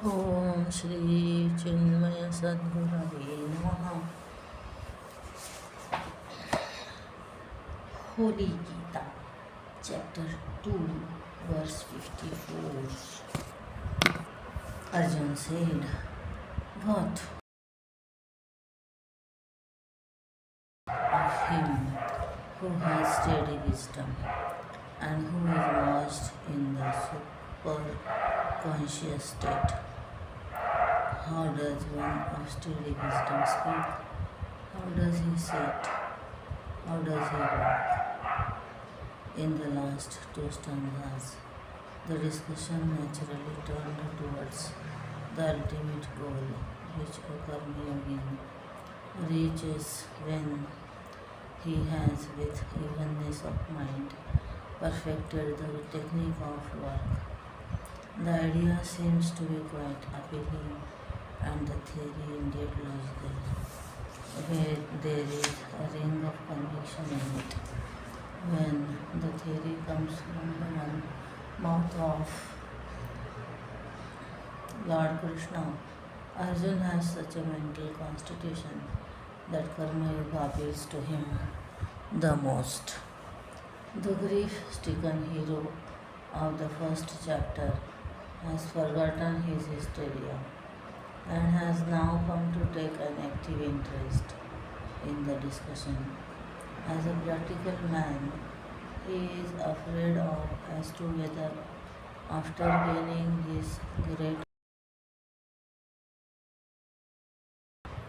Om Shri Chinmaya Sadgurave Namaha. Holy Geeta, Chapter 2, Verse 54. Arjun said, "What of him who has steady wisdom and who is immersed in the superconscious state? How does one of steady wisdom speak? How does he sit? How does he walk?" In the last two stanzas, the discussion naturally turned towards the ultimate goal, which a karma yogin reaches when he has, with evenness of mind, perfected the technique of work. The idea seems to be quite appealing, and the theory indeed logical, where there is a ring of conviction in it. When the theory comes from the mouth of Lord Krishna, Arjun has such a mental constitution that Karma Yoga appeals to him the most. The grief-stricken hero of the first chapter has forgotten his hysteria and has now come to take an active interest in the discussion. As a practical man, he is afraid of as to whether, after gaining his great,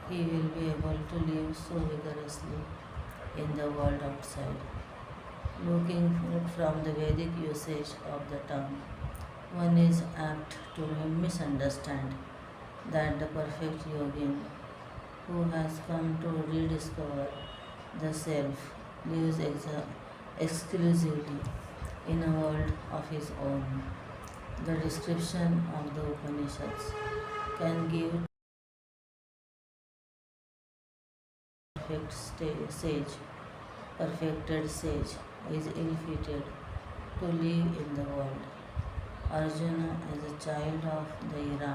he will be able to live so vigorously in the world outside. Looking from the Vedic usage of the term, one is apt to misunderstand that the perfect yogin who has come to rediscover the self lives exclusively in a world of his own. The description of the Upanishads can give perfected sage is ill-fitted to live in the world. Arjuna, as a child of the era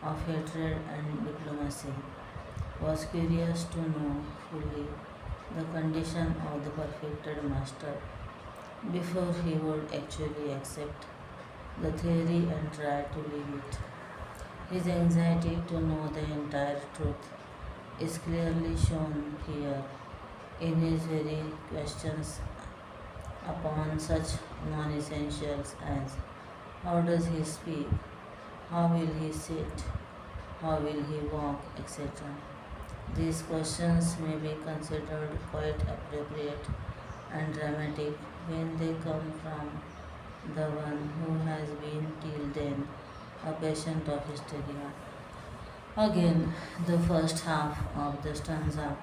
of hatred and diplomacy, was curious to know fully the condition of the perfected master before he would actually accept the theory and try to live it. His anxiety to know the entire truth is clearly shown here in his very questions upon such non-essentials as how does he speak, how will he sit, how will he walk, etc. These questions may be considered quite appropriate and dramatic when they come from the one who has been till then a patient of hysteria. Again, the first half of the stanza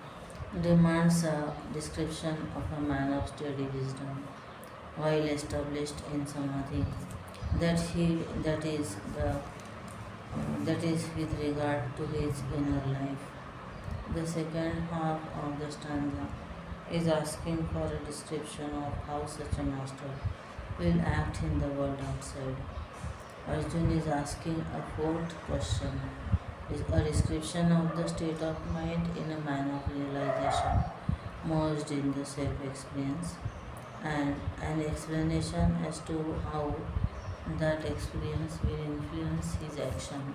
demands a description of a man of steady wisdom, while established in samadhi, that is with regard to his inner life. The second half of the stanza is asking for a description of how such a master will act in the world outside. Arjun is asking a fourth question, is a description of the state of mind in a man of realization, merged in the self-experience, and an explanation as to how that experience will influence his action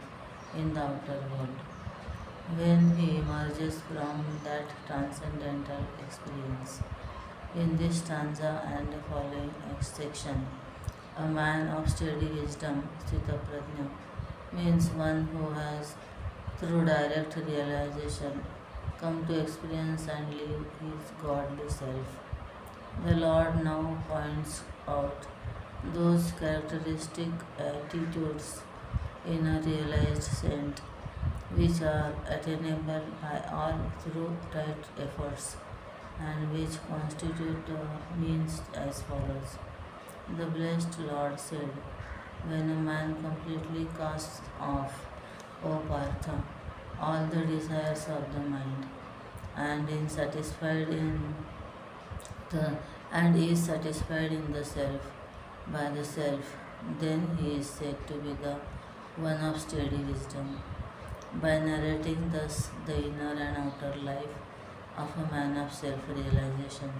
in the outer world when he emerges from that transcendental experience. In this stanza and the following section, a man of steady wisdom, Sthita Prajna, means one who has, through direct realization, come to experience and live his godly self. The Lord now points out those characteristic attitudes in a realized saint which are attainable by all through right efforts and which constitute the means as follows. The blessed Lord said, when a man completely casts off, O Partha, all the desires of the mind and is satisfied in the self by the self, then he is said to be the one of steady wisdom. By narrating thus the inner and outer life of a man of self realization,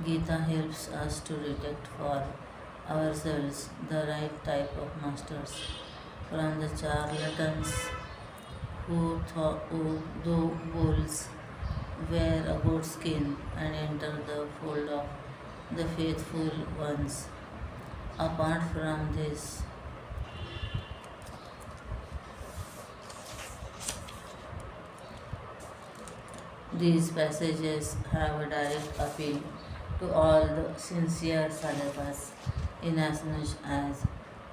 Gita helps us to detect for ourselves the right type of masters from the charlatans who though bulls wear a goat skin and enter the fold of the faithful ones. Apart from this, these passages have a direct appeal to all the sincere sadhakas, inasmuch as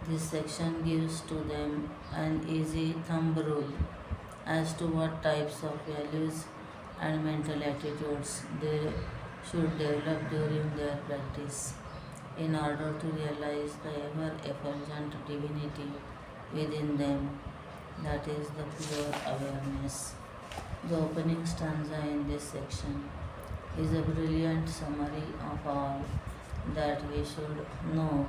this section gives to them an easy thumb rule as to what types of values and mental attitudes they should develop during their practice in order to realize the ever effulgent divinity within them, that is, the pure awareness. The opening stanza in this section is a brilliant summary of all that we should know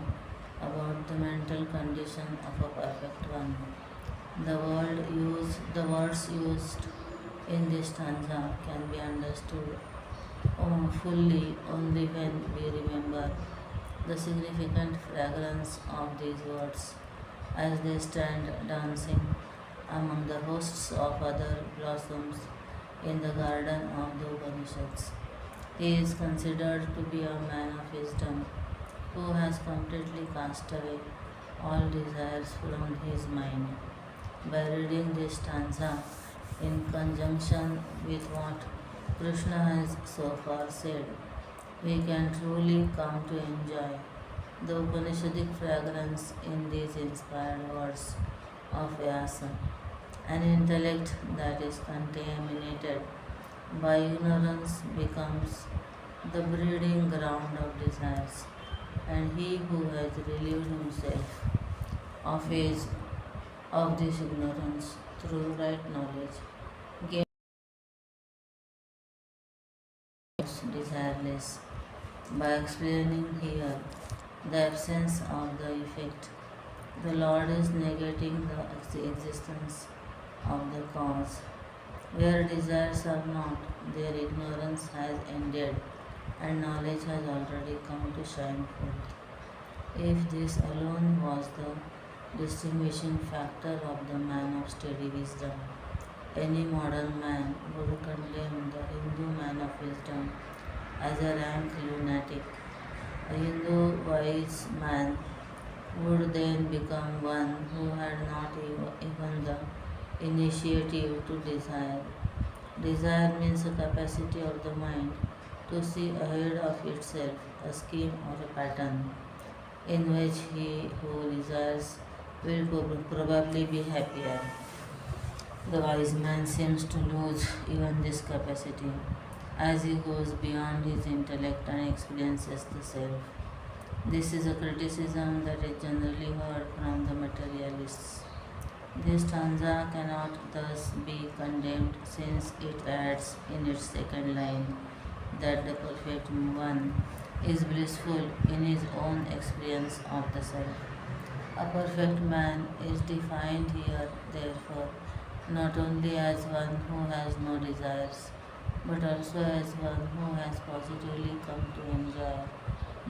about the mental condition of a perfect one. The words used in this stanza can be understood fully only when we remember the significant fragrance of these words as they stand dancing among the hosts of other blossoms in the garden of the Upanishads. He is considered to be a man of wisdom who has completely cast away all desires from his mind. By reading this stanza in conjunction with what Krishna has so far said, we can truly come to enjoy the Upanishadic fragrance in these inspired words of Vyasa. An intellect that is contaminated by ignorance becomes the breeding ground of desires, and he who has relieved himself of his of this ignorance through right knowledge gets desireless. By explaining here the absence of the effect, the Lord is negating the existence of the cause. Where desires are not, their ignorance has ended and knowledge has already come to shine forth. If this alone was the distinguishing factor of the man of steady wisdom, any modern man would condemn the Hindu man of wisdom as a rank lunatic. A Hindu wise man would then become one who had not even the initiative to desire. Desire means a capacity of the mind to see ahead of itself a scheme or a pattern in which he who desires will probably be happier. The wise man seems to lose even this capacity as he goes beyond his intellect and experiences the self. This is a criticism that is generally heard from the materialists. This stanza cannot thus be condemned since it adds in its second line that the perfect one is blissful in his own experience of the self. A perfect man is defined here, therefore, not only as one who has no desires, but also as one who has positively come to enjoy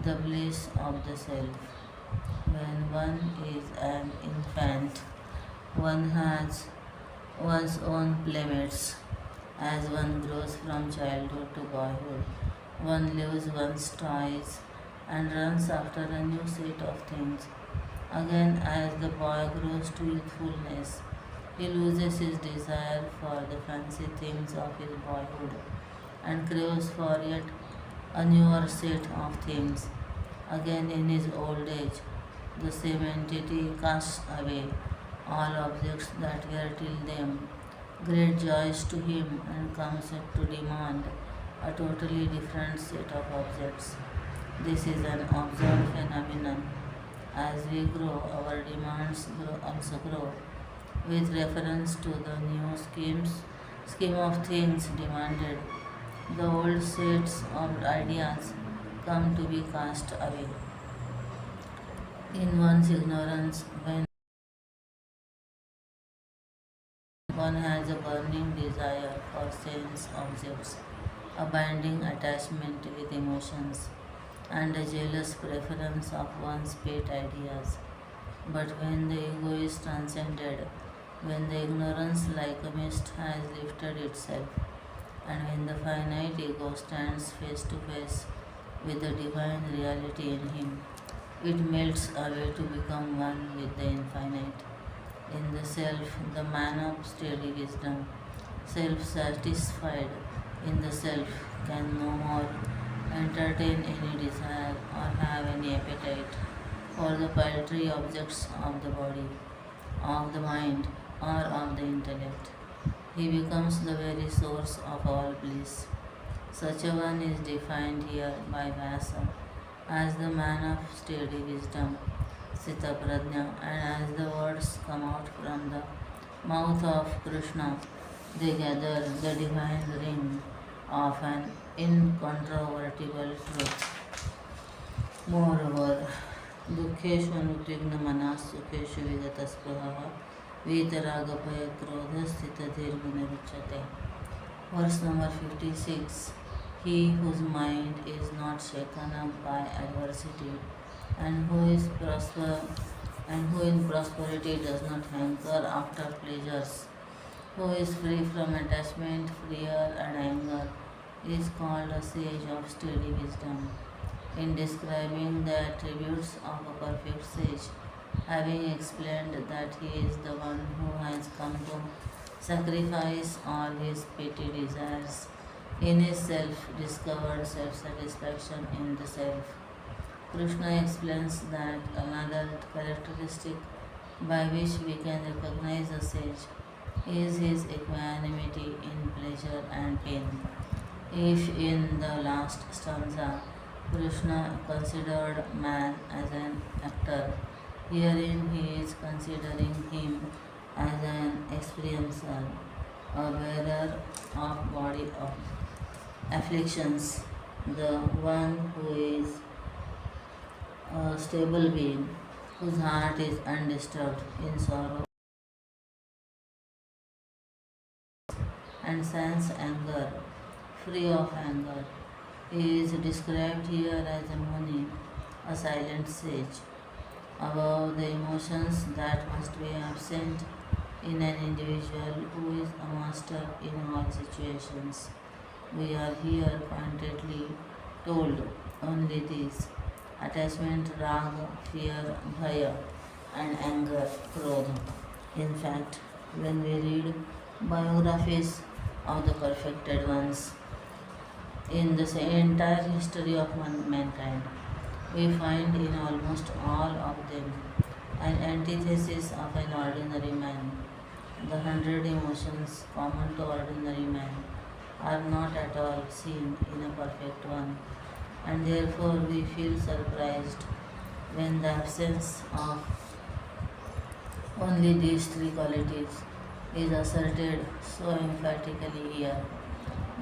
the bliss of the self. When one is an infant, one has one's own playmates. As one grows from childhood to boyhood, one leaves one's toys and runs after a new set of things. Again, as the boy grows to youthfulness, he loses his desire for the fancy things of his boyhood and craves for yet a newer set of things. Again, in his old age, the same entity casts away all objects that were till then great joys to him and comes to demand a totally different set of objects. This is an observed phenomenon. As we grow, our demands also grow with reference to the new scheme of things demanded. The old sets of ideas come to be cast away. In one's ignorance, when these objects, a binding attachment with emotions, and a jealous preference of one's pet ideas. But when the ego is transcended, when the ignorance like a mist has lifted itself, and when the finite ego stands face to face with the divine reality in him, it melts away to become one with the infinite. In the self, the man of steady wisdom, self satisfied in the self, can no more entertain any desire or have any appetite for the paltry objects of the body, of the mind, or of the intellect. He becomes the very source of all bliss. Such a one is defined here by Vyasa as the man of steady wisdom, Sita Prajna, and as the words come out from the mouth of Krishna, they gather the divine ring of an incontrovertible truth. Moreover, दुःखेषु अनुद्विग्नमनः सुखेषु विगतस्पृहः वीतरागभयक्रोधस्थितधीर्मुनिरुच्यते. Verse number 56. He whose mind is not shaken up by adversity, and who is prosper and who in prosperity does not hanker after pleasures, who is free from attachment, fear, and anger, is called a sage of steady wisdom. In describing the attributes of a perfect sage, having explained that he is the one who has come to sacrifice all his petty desires in his self-discovered self-satisfaction in the self, Krishna explains that another characteristic by which we can recognize a sage is his equanimity in pleasure and pain. If in the last stanza Krishna considered man as an actor, herein he is considering him as an experiencer, a bearer of body of afflictions, the one who is a stable being, whose heart is undisturbed in sorrow and sense anger, free of anger. He is described here as a Muni, a silent sage. Above the emotions that must be absent in an individual who is a master in all situations, we are here pointedly told only these: attachment, raga, fear, bhaya, and anger, krodha. In fact, when we read biographies of the perfected ones in the entire history of mankind, we find in almost all of them an antithesis of an ordinary man. The 100 emotions common to ordinary man are not at all seen in a perfect one, and therefore we feel surprised when the absence of only these three qualities is asserted so emphatically here.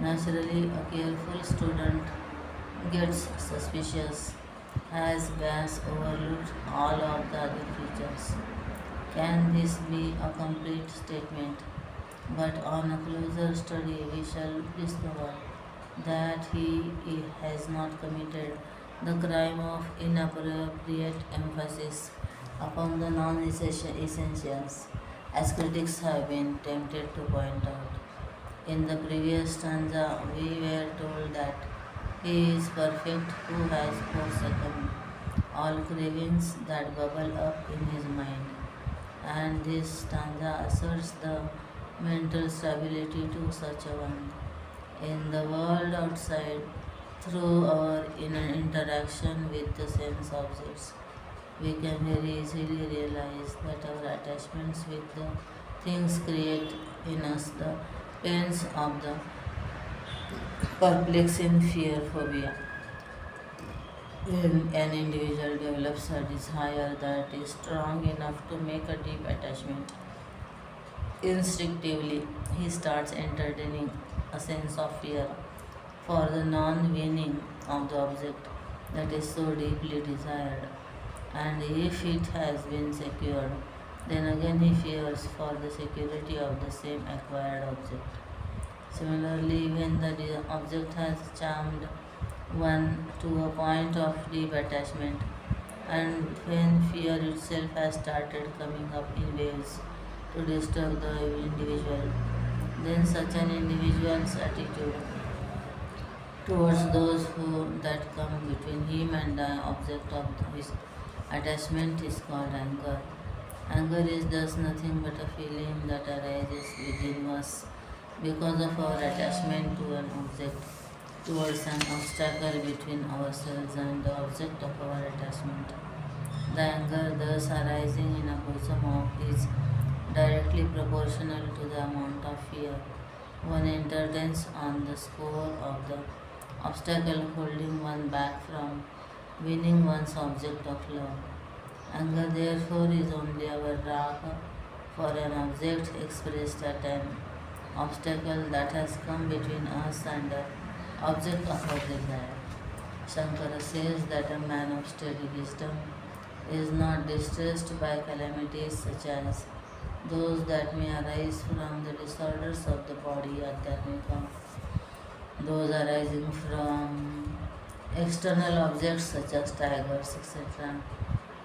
Naturally, a careful student gets suspicious as Bass overlooked all of the other features. Can this be a complete statement? But on a closer study, we shall discover that he has not committed the crime of inappropriate emphasis upon the non-essentials, as critics have been tempted to point out. In the previous stanza, we were told that he is perfect who has forsaken all cravings that bubble up in his mind, and this stanza asserts the mental stability to such a one. In the world outside, through our inner interaction with the sense objects, we can very easily realize that our attachments with the things create in us the pains of the perplexing fear phobia. When an individual develops a desire that is strong enough to make a deep attachment, instinctively he starts entertaining a sense of fear for the non winning of the object that is so deeply desired. And if it has been secured, then again he fears for the security of the same acquired object. Similarly, when the object has charmed one to a point of deep attachment, and when fear itself has started coming up in waves to disturb the individual, then such an individual's attitude towards those who that come between him and the object of his attachment is called anger. Anger is thus nothing but a feeling that arises within us because of our attachment to an object, towards an obstacle between ourselves and the object of our attachment. The anger thus arising in a bosom of is directly proportional to the amount of fear one entertains on the score of the obstacle holding one back from winning one's object of love. Anger, therefore, is only our raga for an object expressed at an obstacle that has come between us and the object of our desire. Shankara says that a man of steady wisdom is not distressed by calamities such as those that may arise from the disorders of the body, Adhyatmika, those arising from external objects such as tigers, etc.,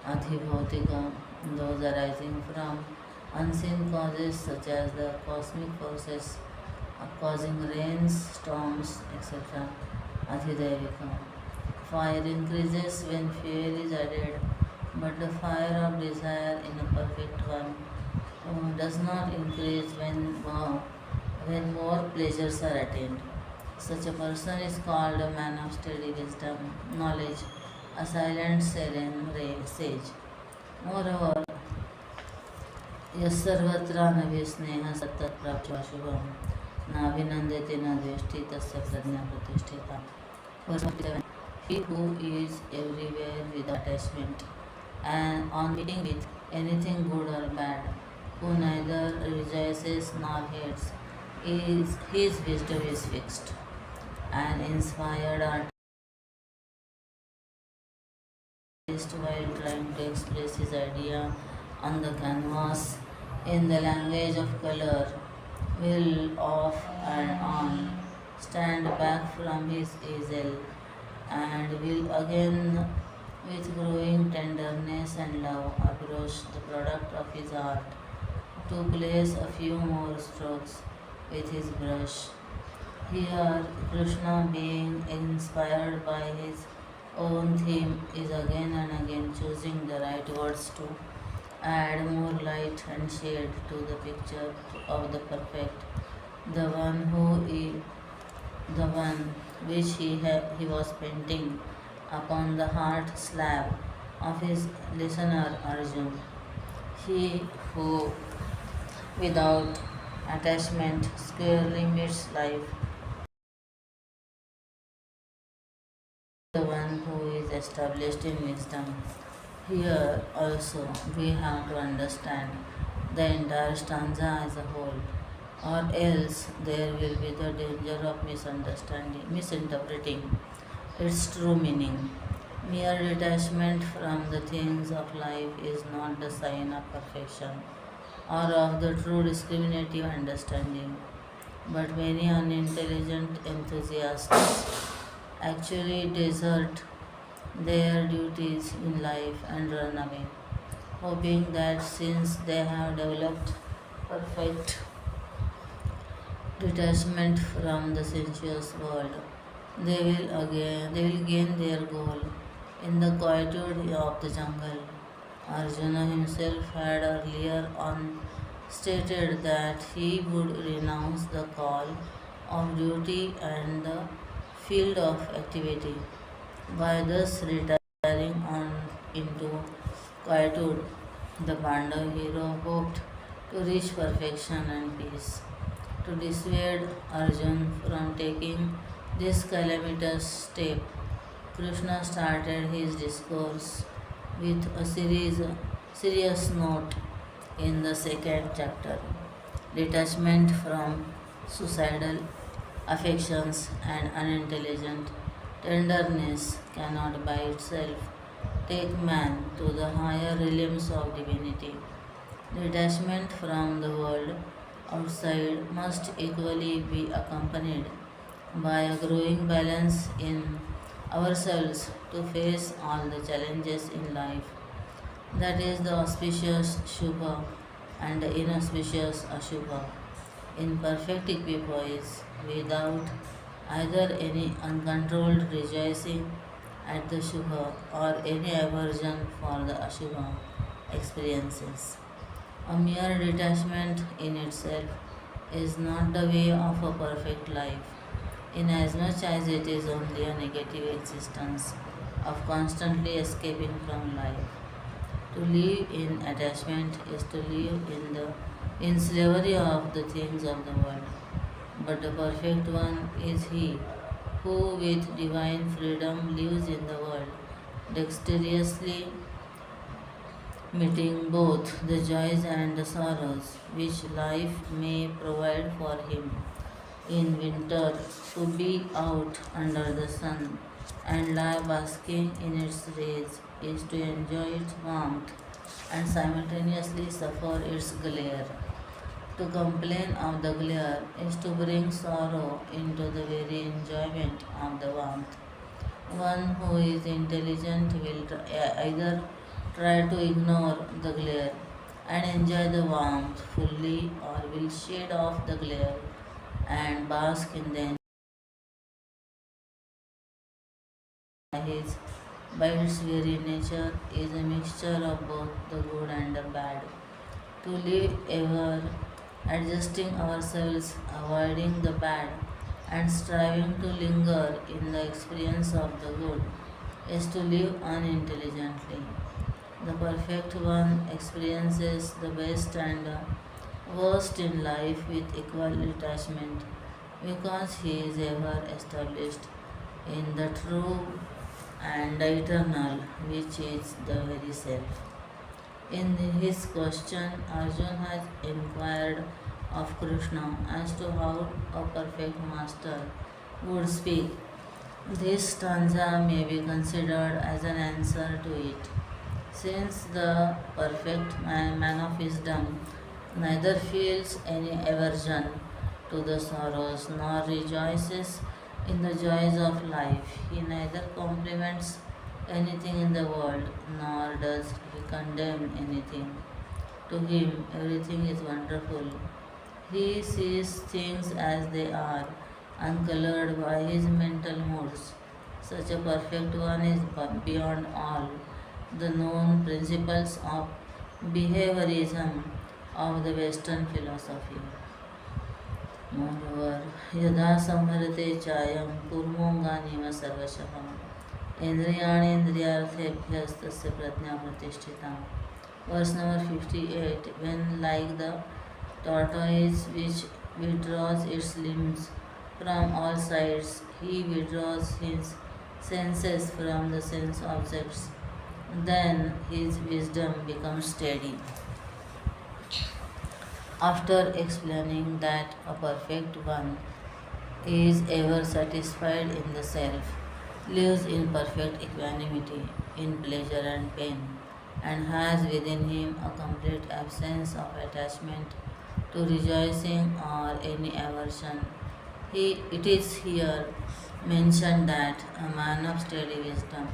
Adhibhautika, those arising from unseen causes such as the cosmic forces causing rains, storms, etc., Adhidevika. Fire increases when fuel is added, but the fire of desire in a perfect one does not increase when more pleasures are attained. Such a person is called a man of steady wisdom, knowledge, a silent, serene sage. Moreover, यस्सर्वत्र नभिस्नेहः सत्तत्प्राप्त्वा शुभं नाभिनन्द्यते न द्वेष्टि तस्य प्रज्ञा प्रतिष्ठिता. Verse 47. He who is everywhere without attachment and on meeting with anything good or bad, who neither rejoices nor hates, his wisdom is fixed and inspired artist while trying to express his idea on the canvas in the language of color will off and on stand back from his easel and will again with growing tenderness and love approach the product of his art to place a few more strokes with his brush. Here, Krishna, being inspired by his own theme, is again and again choosing the right words to add more light and shade to the picture of the perfect, the one the one which he was painting upon the heart slab of his listener Arjun. He who, without attachment, squarely meets life, the one who is established in wisdom. Here also we have to understand the entire stanza as a whole, or else there will be the danger of misinterpreting its true meaning. Mere detachment from the things of life is not the sign of perfection or of the true discriminative understanding, but many unintelligent enthusiasts actually desert their duties in life and run away, hoping that since they have developed perfect detachment from the sensuous world, they will gain their goal in the quietude of the jungle. Arjuna himself had earlier on stated that he would renounce the call of duty and the field of activity. By thus retiring on into quietude, the Pandav hero hoped to reach perfection and peace. To dissuade Arjun from taking this calamitous step, Krishna started his discourse with a serious note in the second chapter. Detachment from suicidal affections and unintelligent tenderness cannot by itself take man to the higher realms of divinity. Detachment from the world outside must equally be accompanied by a growing balance in ourselves to face all the challenges in life. That is the auspicious Shubha and the inauspicious Ashubha. Imperfect equipoise without either any uncontrolled rejoicing at the Shubha or any aversion for the Ashubha experiences. A mere detachment in itself is not the way of a perfect life, inasmuch as it is only a negative existence of constantly escaping from life. To live in attachment is to live in slavery of the things of the world. But the perfect one is he who with divine freedom lives in the world, dexterously meeting both the joys and the sorrows which life may provide for him. In winter, to be out under the sun and lie basking in its rays is to enjoy its warmth and simultaneously suffer its glare. To complain of the glare is to bring sorrow into the very enjoyment of the warmth. One who is intelligent will either try to ignore the glare and enjoy the warmth fully, or will shade off the glare and bask in the his by its very nature is a mixture of both the good and the bad. To live ever adjusting ourselves, avoiding the bad, and striving to linger in the experience of the good is to live unintelligently. The perfect one experiences the best and the worst in life with equal detachment because he is ever established in the true and the eternal, which is the very self. In his question, Arjun has inquired of Krishna as to how a perfect master would speak. This stanza may be considered as an answer to it, since the perfect man of wisdom neither feels any aversion to the sorrows nor rejoices in the joys of life. He neither compliments anything in the world nor does he condemn anything. To him, everything is wonderful. He sees things as they are, uncolored by his mental moods. Such a perfect one is beyond all the known principles of behaviorism of the Western philosophy. Moreover, यदा संहरते चायं कूर्मोऽङ्गानीव सर्वशः इन्द्रियाणीन्द्रियार्थेभ्यस्तस्य प्रज्ञा प्रतिष्ठिता. Verse number 58. When, like the tortoise which withdraws its limbs from all sides, he withdraws his senses from the sense objects, then his wisdom becomes steady. After explaining that a perfect one is ever satisfied in the self, lives in perfect equanimity in pleasure and pain, and has within him a complete absence of attachment to rejoicing or any aversion, it is here mentioned that a man of steady wisdom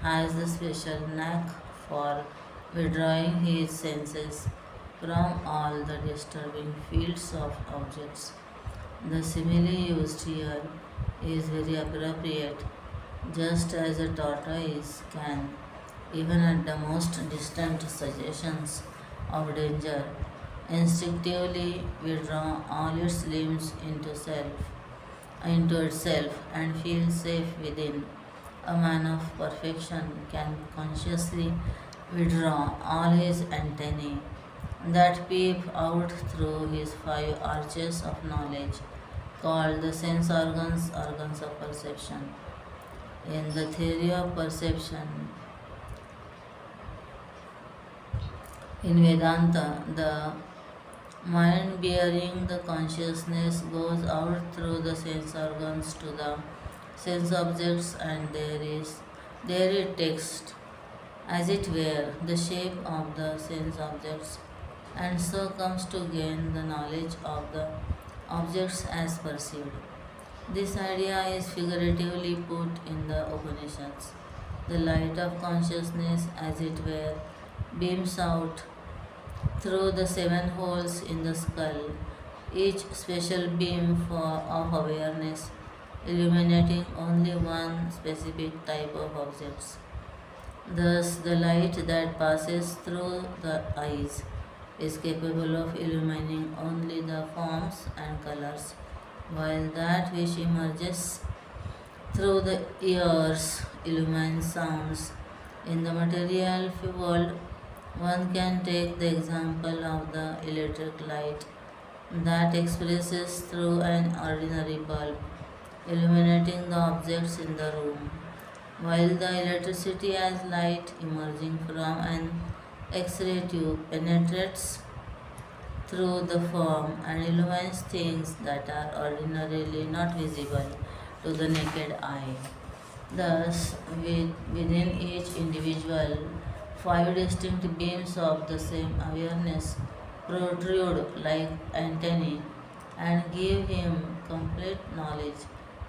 has the special knack for withdrawing his senses from all the disturbing fields of objects. The simile used here is very appropriate, just as a tortoise can, even at the most distant suggestions of danger, instinctively withdraw all its limbs into itself and feel safe within. A man of perfection can consciously withdraw all his antennae that peep out through his five arches of knowledge, called the sense organs, organs of perception. In the theory of perception, in Vedanta, the mind bearing the consciousness goes out through the sense organs to the sense objects, and there it takes as it were the shape of the sense objects and so comes to gain the knowledge of the objects as perceived. This idea is figuratively put in the Upanishads. The light of consciousness, as it were, beams out through the seven holes in the skull, each special beam of awareness illuminating only one specific type of objects. Thus, the light that passes through the eyes is capable of illumining only the forms and colors, while that which emerges through the ears illumines sounds. In the material world, one can take the example of the electric light that expresses through an ordinary bulb, illuminating the objects in the room, while the electricity as light emerging from an X-ray tube penetrates through the form and illumines things that are ordinarily not visible to the naked eye. Thus, within each individual, five distinct beams of the same awareness protrude like antennae and give him complete knowledge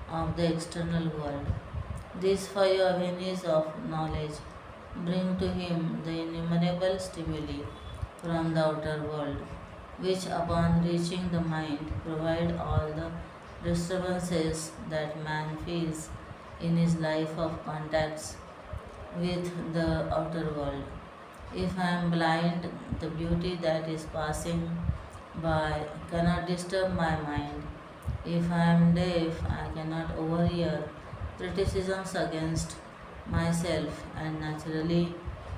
of the external world. These five avenues of knowledge bring to him the innumerable stimuli from the outer world, which, upon reaching the mind, provide all the disturbances that man feels in his life of contacts with the outer world. If I am blind, the beauty that is passing by cannot disturb my mind. If I am deaf, I cannot overhear criticisms against myself, and naturally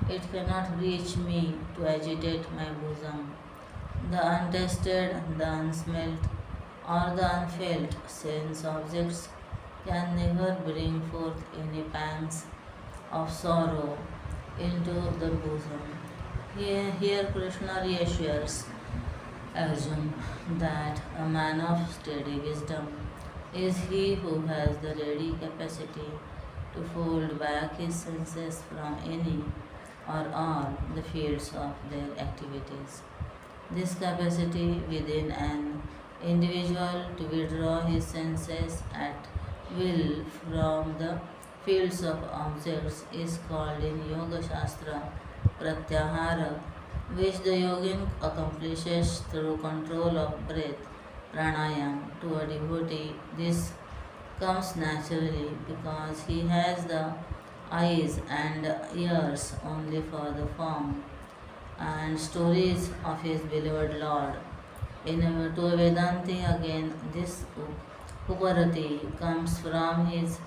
it cannot reach me to agitate my bosom. The untested, the unsmelt, or the unfelt sense objects can never bring forth any pangs of sorrow into the bosom. Here Krishna reassures Arjun that a man of steady wisdom is he who has the ready capacity to fold back his senses from any or all the fields of their activities. This capacity within an individual to withdraw his senses at will from the fields of objects is called in Yoga Shastra Pratyahara, which the yogin accomplishes through control of breath, pranayam. To a devotee, this comes naturally because he has the eyes and ears only for the form and stories of his beloved Lord. To a Vedanti again, this Uparati comes from his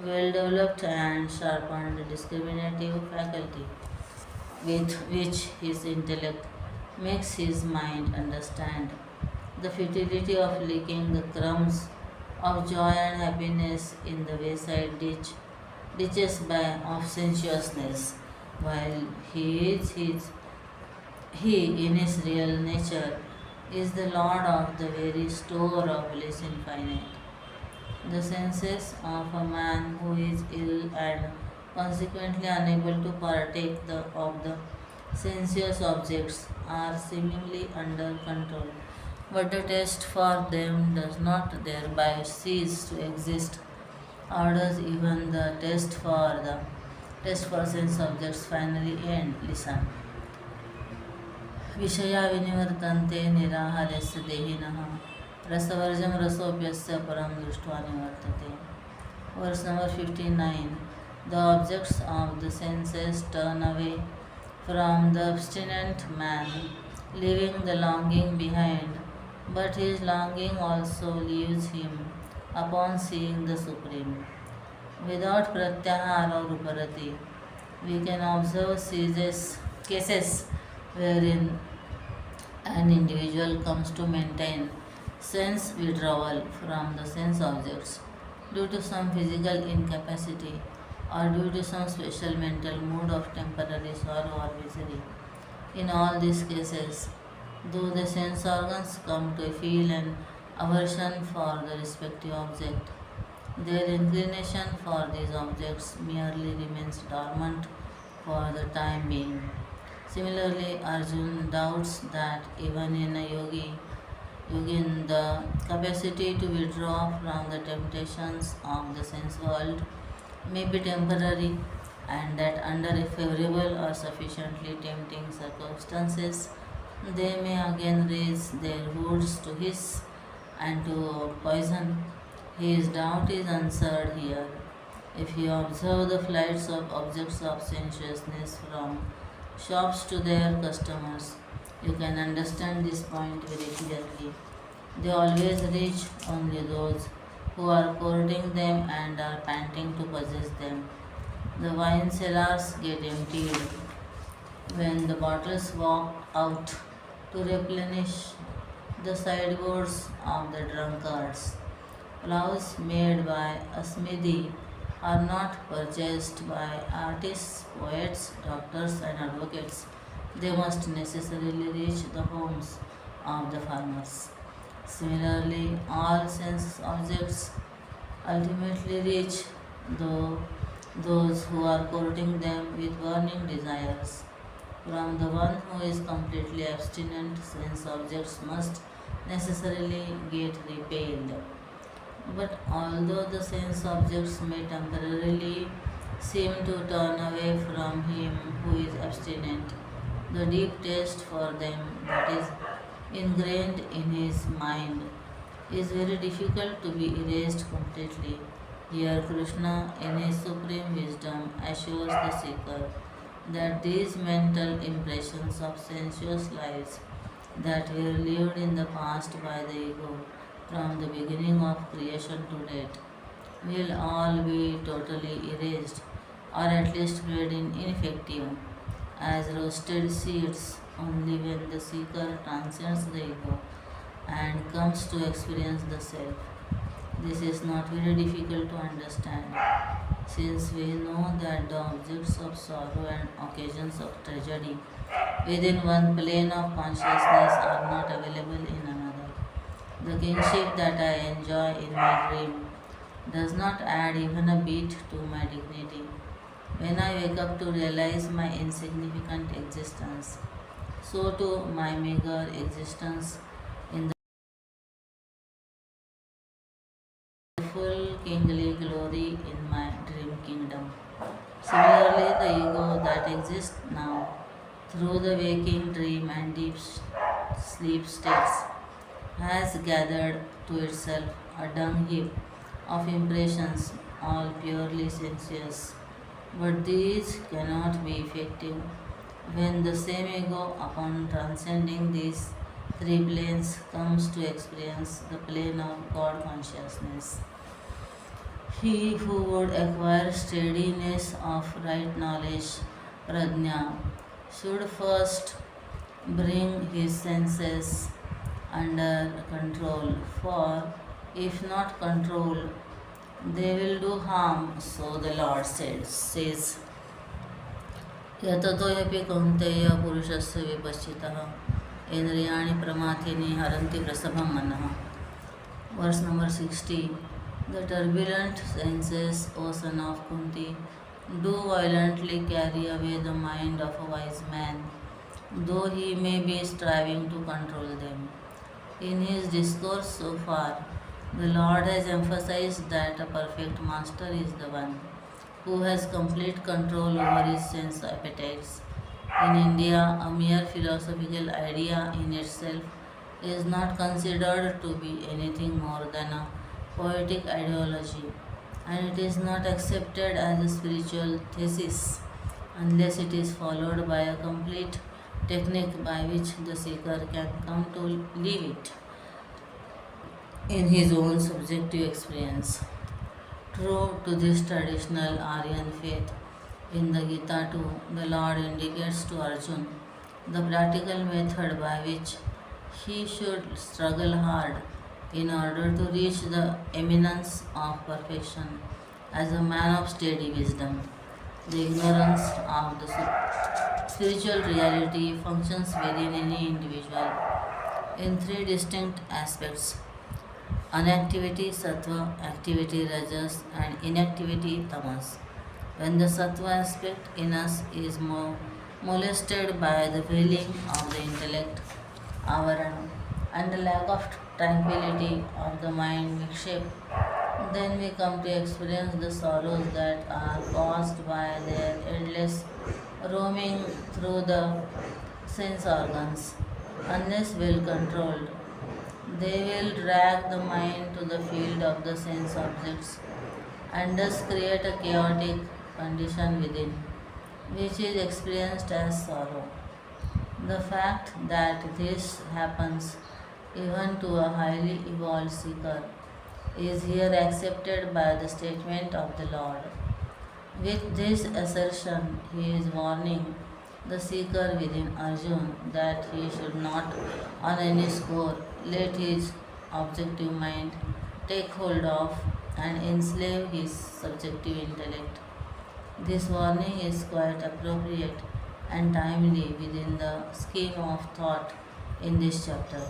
well developed and sharpened discriminative faculty, with which his intellect makes his mind understand the futility of licking the crumbs of joy and happiness in the wayside ditches of sensuousness, while he in his real nature is the Lord of the very store of bliss infinite. The senses of a man who is ill and consequently unable to partake of the sensuous objects are seemingly under control, but the taste for them does not thereby cease to exist, or does even the taste for sense objects finally end. Listen. विषया विनिवर्तन्ते निराहारस्य देहिनः रसवर्जं रसोऽप्यस्य परं दृष्ट्वा निवर्तते. Verse number 59. The objects of the senses turn away from the abstinent man, leaving the longing behind, but his longing also leaves him upon seeing the Supreme. Without pratyahar or uparati, we can observe cases wherein an individual comes to maintain sense withdrawal from the sense objects due to some physical incapacity or due to some special mental mood of temporary sorrow or misery. In all these cases, though the sense organs come to feel an aversion for the respective object, their inclination for these objects merely remains dormant for the time being. Similarly, Arjun doubts that even in a yogin, the capacity to withdraw from the temptations of the sense world may be temporary, and that under a favorable or sufficiently tempting circumstances, they may again raise their hoods to hiss and to poison. His doubt is answered here. If you observe the flights of objects of sensuousness from shops to their customers, you can understand this point very clearly. They always reach only those who are courting them and are panting to possess them. The wine cellars get emptied when the bottles walk out to replenish the sideboards of the drunkards. Plows made by a smithy are not purchased by artists, poets, doctors, and advocates. They must necessarily reach the homes of the farmers. Similarly, all sense objects ultimately reach though those who are courting them with burning desires. From the one who is completely abstinent, sense objects must necessarily get repelled. But although the sense objects may temporarily seem to turn away from him who is abstinent, the deep taste for them that is ingrained in his mind is very difficult to be erased completely. Here, Krishna, in his supreme wisdom, assures the seeker that these mental impressions of sensuous lives that were lived in the past by the ego from the beginning of creation to date will all be totally erased or at least made ineffective as roasted seeds only when the seeker transcends the ego and comes to experience the self. This is not very difficult to understand since we know that the objects of sorrow and occasions of tragedy within one plane of consciousness are not available in another. The kinship that I enjoy in my dream does not add even a bit to my dignity. When I wake up to realize my insignificant existence, so too my meager existence in the full kingly glory in my dream kingdom. Similarly, the ego that exists now through the waking dream and deep sleep states has gathered to itself a dung heap of impressions, all purely sensuous. But these cannot be effective when the same ego, upon transcending these three planes, comes to experience the plane of God consciousness. He who would acquire steadiness of right knowledge, prajna, should first bring his senses under control, for if not controlled, they will do harm. So the Lord says यततो ह्यपि कौन्तेय पुरुषस्य विपश्चितः इन्द्रियाणि प्रमाथीनि हरन्ति प्रसभं मनः. Verse number 60. The turbulent senses, O son of Kunti, do violently carry away the mind of a wise man, though he may be striving to control them. In his discourse so far, the Lord has emphasized that a perfect master is the one who has complete control over his sense appetites. In India, a mere philosophical idea in itself is not considered to be anything more than a poetic ideology, and it is not accepted as a spiritual thesis unless it is followed by a complete technique by which the seeker can come to live it in his own subjective experience. True to this traditional Aryan faith, in the Gita too, the Lord indicates to Arjun the practical method by which he should struggle hard in order to reach the eminence of perfection as a man of steady wisdom. The ignorance of the spiritual reality functions within any individual in three distinct aspects: unactivity sattva, activity rajas, and inactivity tamas. When the sattva aspect in us is more molested by the failing of the intellect, our and the lack of tranquility of the mind shape. Then we come to experience the sorrows that are caused by their endless roaming through the sense organs. Unless well controlled, they will drag the mind to the field of the sense objects and thus create a chaotic condition within, which is experienced as sorrow. The fact that this happens even to a highly evolved seeker is here accepted by the statement of the Lord. With this assertion, he is warning the seeker within Arjun that he should not, on any score, let his objective mind take hold of and enslave his subjective intellect. This warning is quite appropriate and timely within the scheme of thought in this chapter.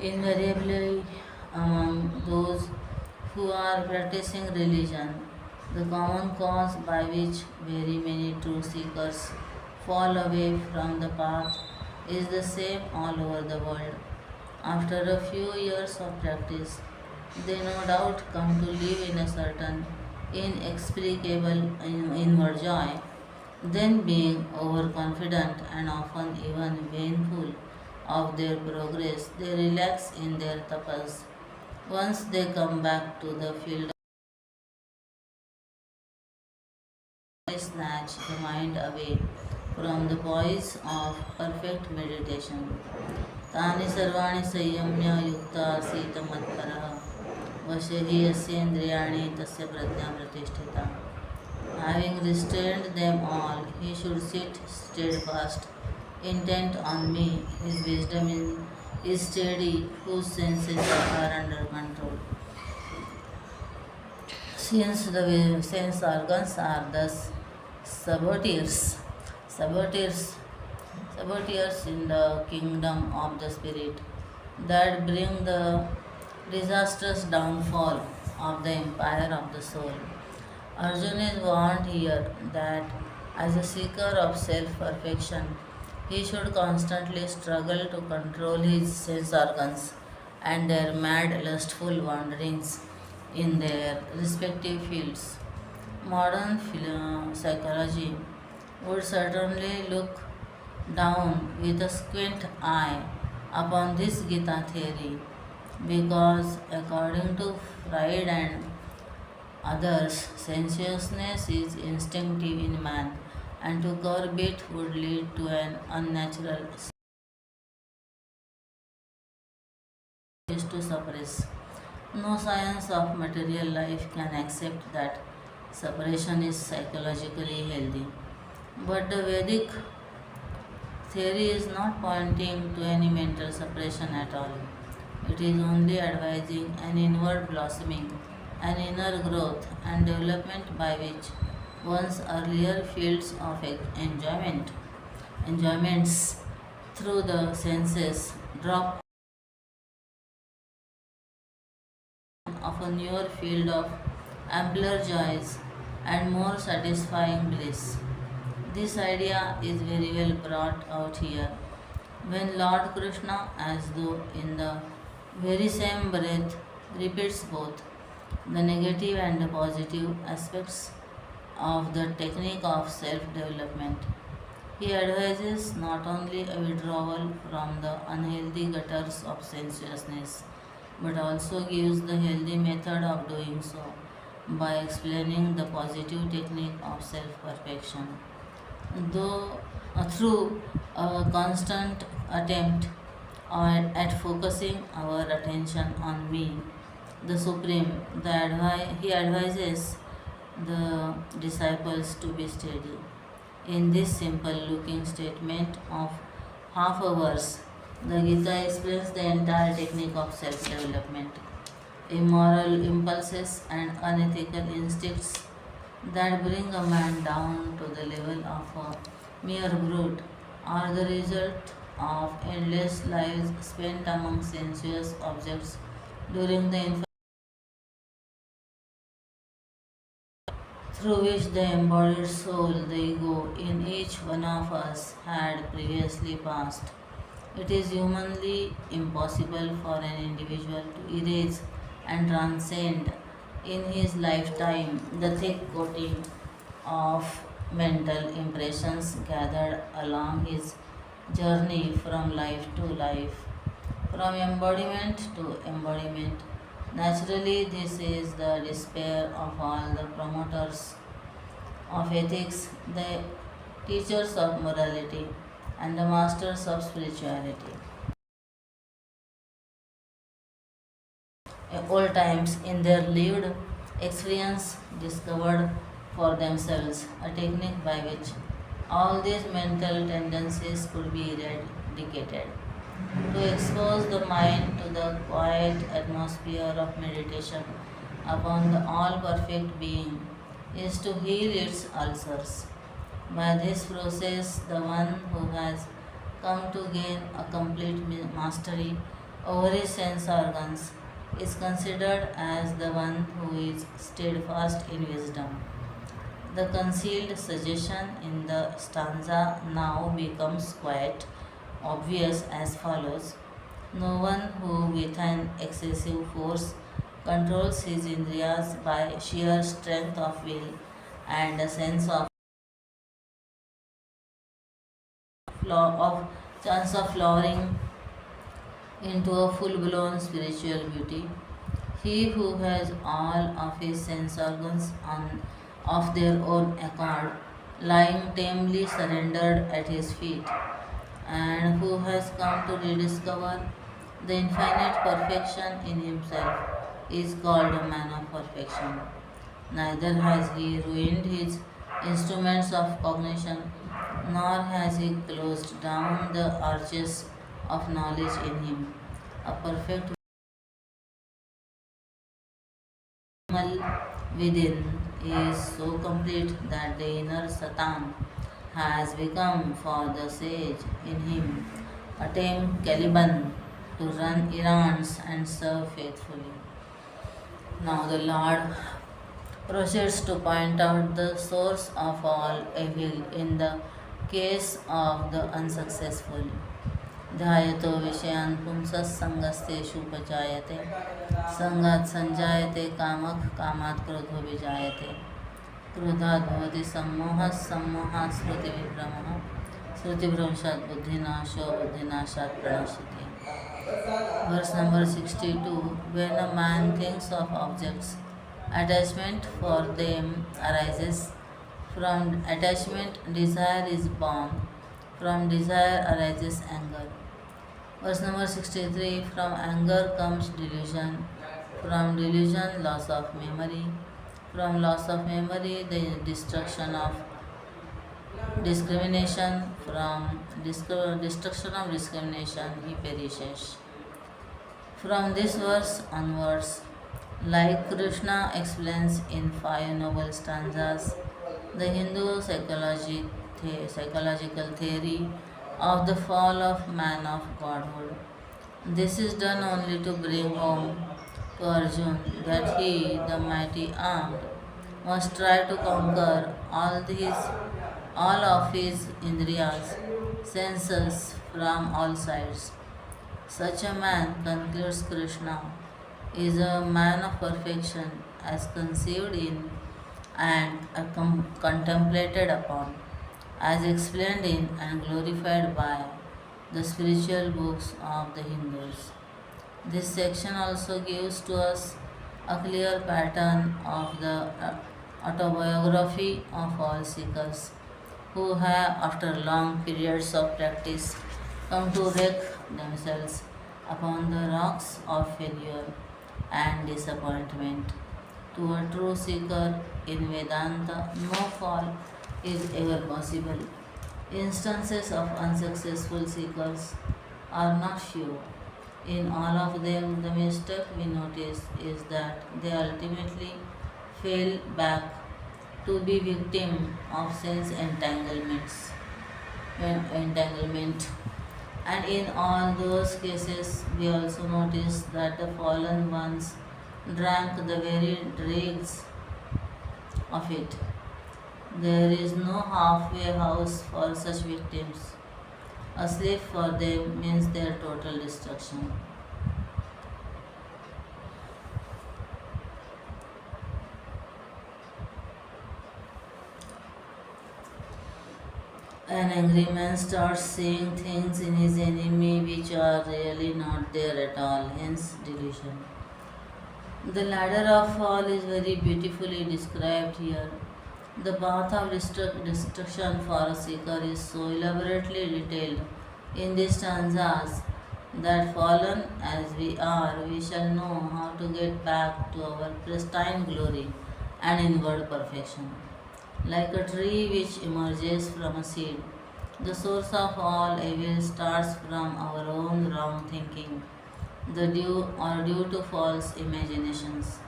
Invariably, among those who are practicing religion, the common cause by which very many true seekers fall away from the path is the same all over the world. After a few years of practice, they no doubt come to live in a certain inexplicable inward joy, then being overconfident and often even vainful of their progress, they relax in their tapas. Once they come back to the field, they snatch the mind away from the poise of perfect meditation. तानि सर्वाणि संयम्य युक्त आसीत् मत्परः वशे हि यस्येन्द्रियाणि तस्य प्रज्ञा प्रतिष्ठिता. Having restrained them all, he should sit steadfast, intent on me. His wisdom is steady, whose senses are under control. Since the sense organs are thus saboteurs, saboteurs, saboteurs in the kingdom of the spirit, that bring the disastrous downfall of the empire of the soul. Arjuna is warned here that as a seeker of self perfection, he should constantly struggle to control his sense organs and their mad, lustful wanderings in their respective fields. Modern psychology would certainly look down with a squint eye upon this Gita theory because, according to Freud and others, sensuousness is instinctive in man, and to curb it would lead to an unnatural is to suppress. No science of material life can accept that separation is psychologically healthy. But the Vedic theory is not pointing to any mental separation at all. It is only advising an inward blossoming, an inner growth and development by which one's earlier fields of enjoyments through the senses drop of a newer field of ampler joys and more satisfying bliss. This idea is very well brought out here when Lord Krishna, as though in the very same breath, repeats both the negative and the positive aspects of the technique of self development. He advises not only a withdrawal from the unhealthy gutters of sensuousness, but also gives the healthy method of doing so by explaining the positive technique of self perfection. Though through a constant attempt at focusing our attention on me, the Supreme, he advises the disciples to be steady. In this simple looking statement of half a verse, the Gita explains the entire technique of self development. Immoral impulses and unethical instincts that bring a man down to the level of a mere brute are the result of endless lives spent among sensuous objects during the through which the embodied soul, the ego, in each one of us had previously passed. It is humanly impossible for an individual to erase and transcend in his lifetime the thick coating of mental impressions gathered along his journey from life to life, from embodiment to embodiment. Naturally, this is the despair of all the promoters of ethics, the teachers of morality, and the masters of spirituality. Old times, in their lived experience, discovered for themselves a technique by which all these mental tendencies could be eradicated. To expose the mind to the quiet atmosphere of meditation upon the all perfect being is to heal its ulcers. By this process, the one who has come to gain a complete mastery over his sense organs is considered as the one who is steadfast in wisdom. The concealed suggestion in the stanza now becomes quite obvious as follows. No one who with an excessive force controls his indriyas by sheer strength of will and a sense of of chance of flowering into a full-blown spiritual beauty. He who has all of his sense organs on of their own accord, lying tamely surrendered at his feet, and who has come to rediscover the infinite perfection in himself, is called a man of perfection. Neither has he ruined his instruments of cognition, nor has he closed down the arches of knowledge in him. A perfect animal within is so complete that the inner Satan has become for the sage in him a tame Caliban to run errands and serve faithfully. Now the Lord proceeds to point out the source of all evil in the case of the unsuccessful. ध्यायतो विषयान् पुंसस्सङ्गस्तेषुपजायते सङ्गात् सञ्जायते कामः कामात् क्रोधो विजायते क्रोधात् भवति सम्मोहः सम्मोहात् स्मृतिविभ्रमः स्मृतिभ्रंशात् बुद्धिनाशो बुद्धिनाशात् प्रणश्यति. Verse number 62. When a man thinks of objects, attachment for them arises. From attachment, desire is born. From desire arises anger. Verse number 63. From anger comes delusion. From delusion, loss of memory. From loss of memory, the destruction of discrimination. From destruction of discrimination, he perishes. From this verse onwards, like Krishna explains in five noble stanzas, the Hindu psychological theory of the fall of man of godhood. This is done only to bring home to Arjun that he, the mighty armed, must try to conquer all of his indriyas, senses from all sides. Such a man, concludes Krishna, is a man of perfection as conceived in and contemplated upon, as explained in and glorified by the spiritual books of the Hindus. This section also gives to us a clear pattern of the autobiography of all seekers who have, after long periods of practice, come to wreck themselves upon the rocks of failure and disappointment. To a true seeker in Vedanta, no fall is ever possible. Instances of unsuccessful seekers are not few. In all of them, the mistake we notice is that they ultimately fail back to be victim of sense entanglement. And in all those cases, we also notice that the fallen ones drank the very dregs of it. There is no halfway house for such victims. A slip for them means their total destruction. An angry man starts seeing things in his enemy which are really not there at all, hence delusion. The ladder of fall is very beautifully described here. The path of destruction for a seeker is so elaborately detailed in these stanzas that, fallen as we are, we shall know how to get back to our pristine glory and inward perfection. Like a tree which emerges from a seed, the source of all evil starts from our own wrong thinking, the due to false imaginations.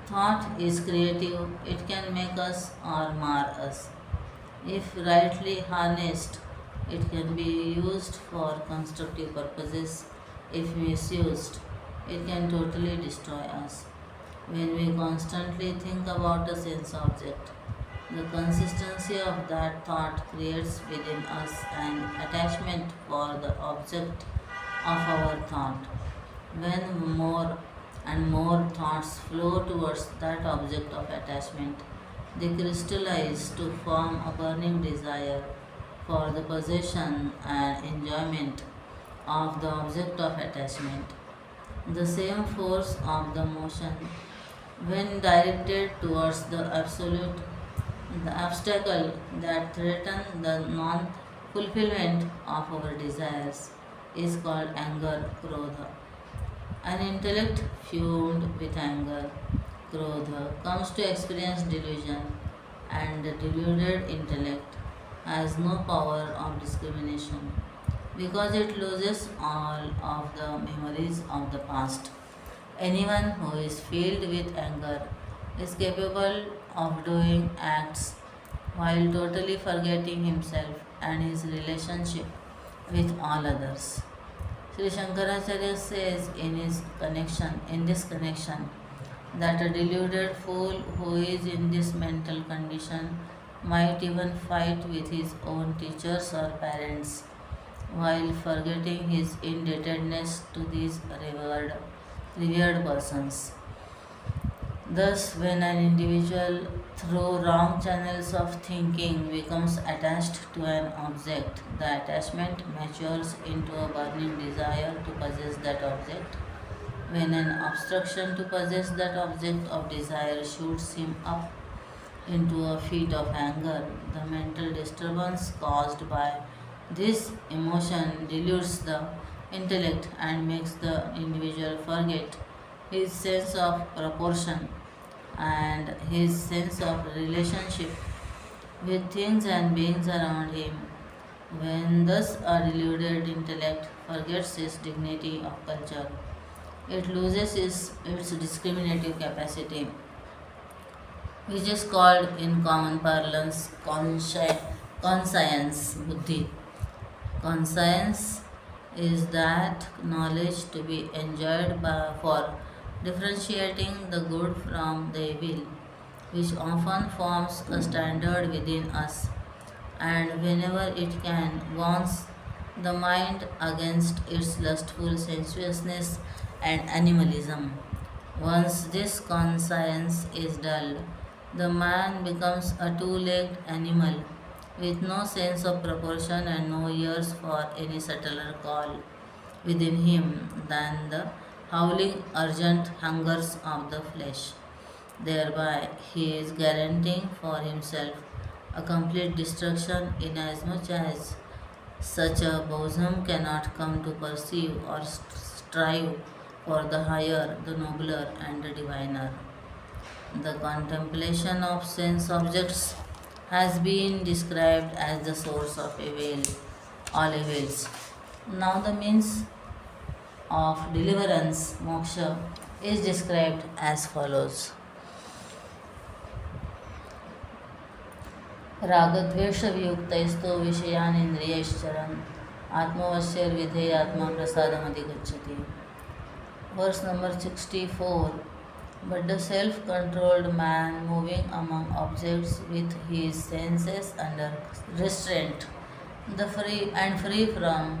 Thought is creative, it can make us or mar us. If rightly harnessed, it can be used for constructive purposes. If misused, it can totally destroy us. When we constantly think about a sense object, the consistency of that thought creates within us an attachment for the object of our thought. When more and more thoughts flow towards that object of attachment, they crystallize to form a burning desire for the possession and enjoyment of the object of attachment. The same force of the motion, when directed towards the absolute, the obstacle that threatens the non fulfillment of our desires, is called anger, krodha. An intellect fumed with anger, krodha, comes to experience delusion, and the deluded intellect has no power of discrimination because it loses all of the memories of the past. Anyone who is filled with anger is capable of doing acts while totally forgetting himself and his relationship with all others. Sri Shankaracharya says in this connection, that a deluded fool who is in this mental condition might even fight with his own teachers or parents while forgetting his indebtedness to these revered persons. Thus, when an individual, through wrong channels of thinking, becomes attached to an object, the attachment matures into a burning desire to possess that object. When an obstruction to possess that object of desire shoots him up into a fit of anger, the mental disturbance caused by this emotion deludes the intellect and makes the individual forget his sense of proportion and his sense of relationship with things and beings around him. When thus a deluded intellect forgets its dignity of culture, it loses its discriminative capacity, which is called in common parlance conscience, buddhi. Conscience is that knowledge to be enjoyed for differentiating the good from the evil, which often forms a standard within us, and whenever it can, warns the mind against its lustful sensuousness and animalism. Once this conscience is dulled, the man becomes a two-legged animal with no sense of proportion and no ears for any subtler call within him than the howling urgent hungers of the flesh. Thereby he is guaranteeing for himself a complete destruction, inasmuch as such a bosom cannot come to perceive or strive for the higher, the nobler, and the diviner. The contemplation of sense objects has been described as the source of evil, all evils. Now, the means of deliverance, moksha, is described as follows. रागद्वेषवियुक्तैस्तो विषयान् इन्द्रियैश्चरन् आत्मवश्यैर्विधेयात्मा प्रसादमधिगच्छति. Verse number 64. But the self controlled man moving among objects with his senses under restraint, the free from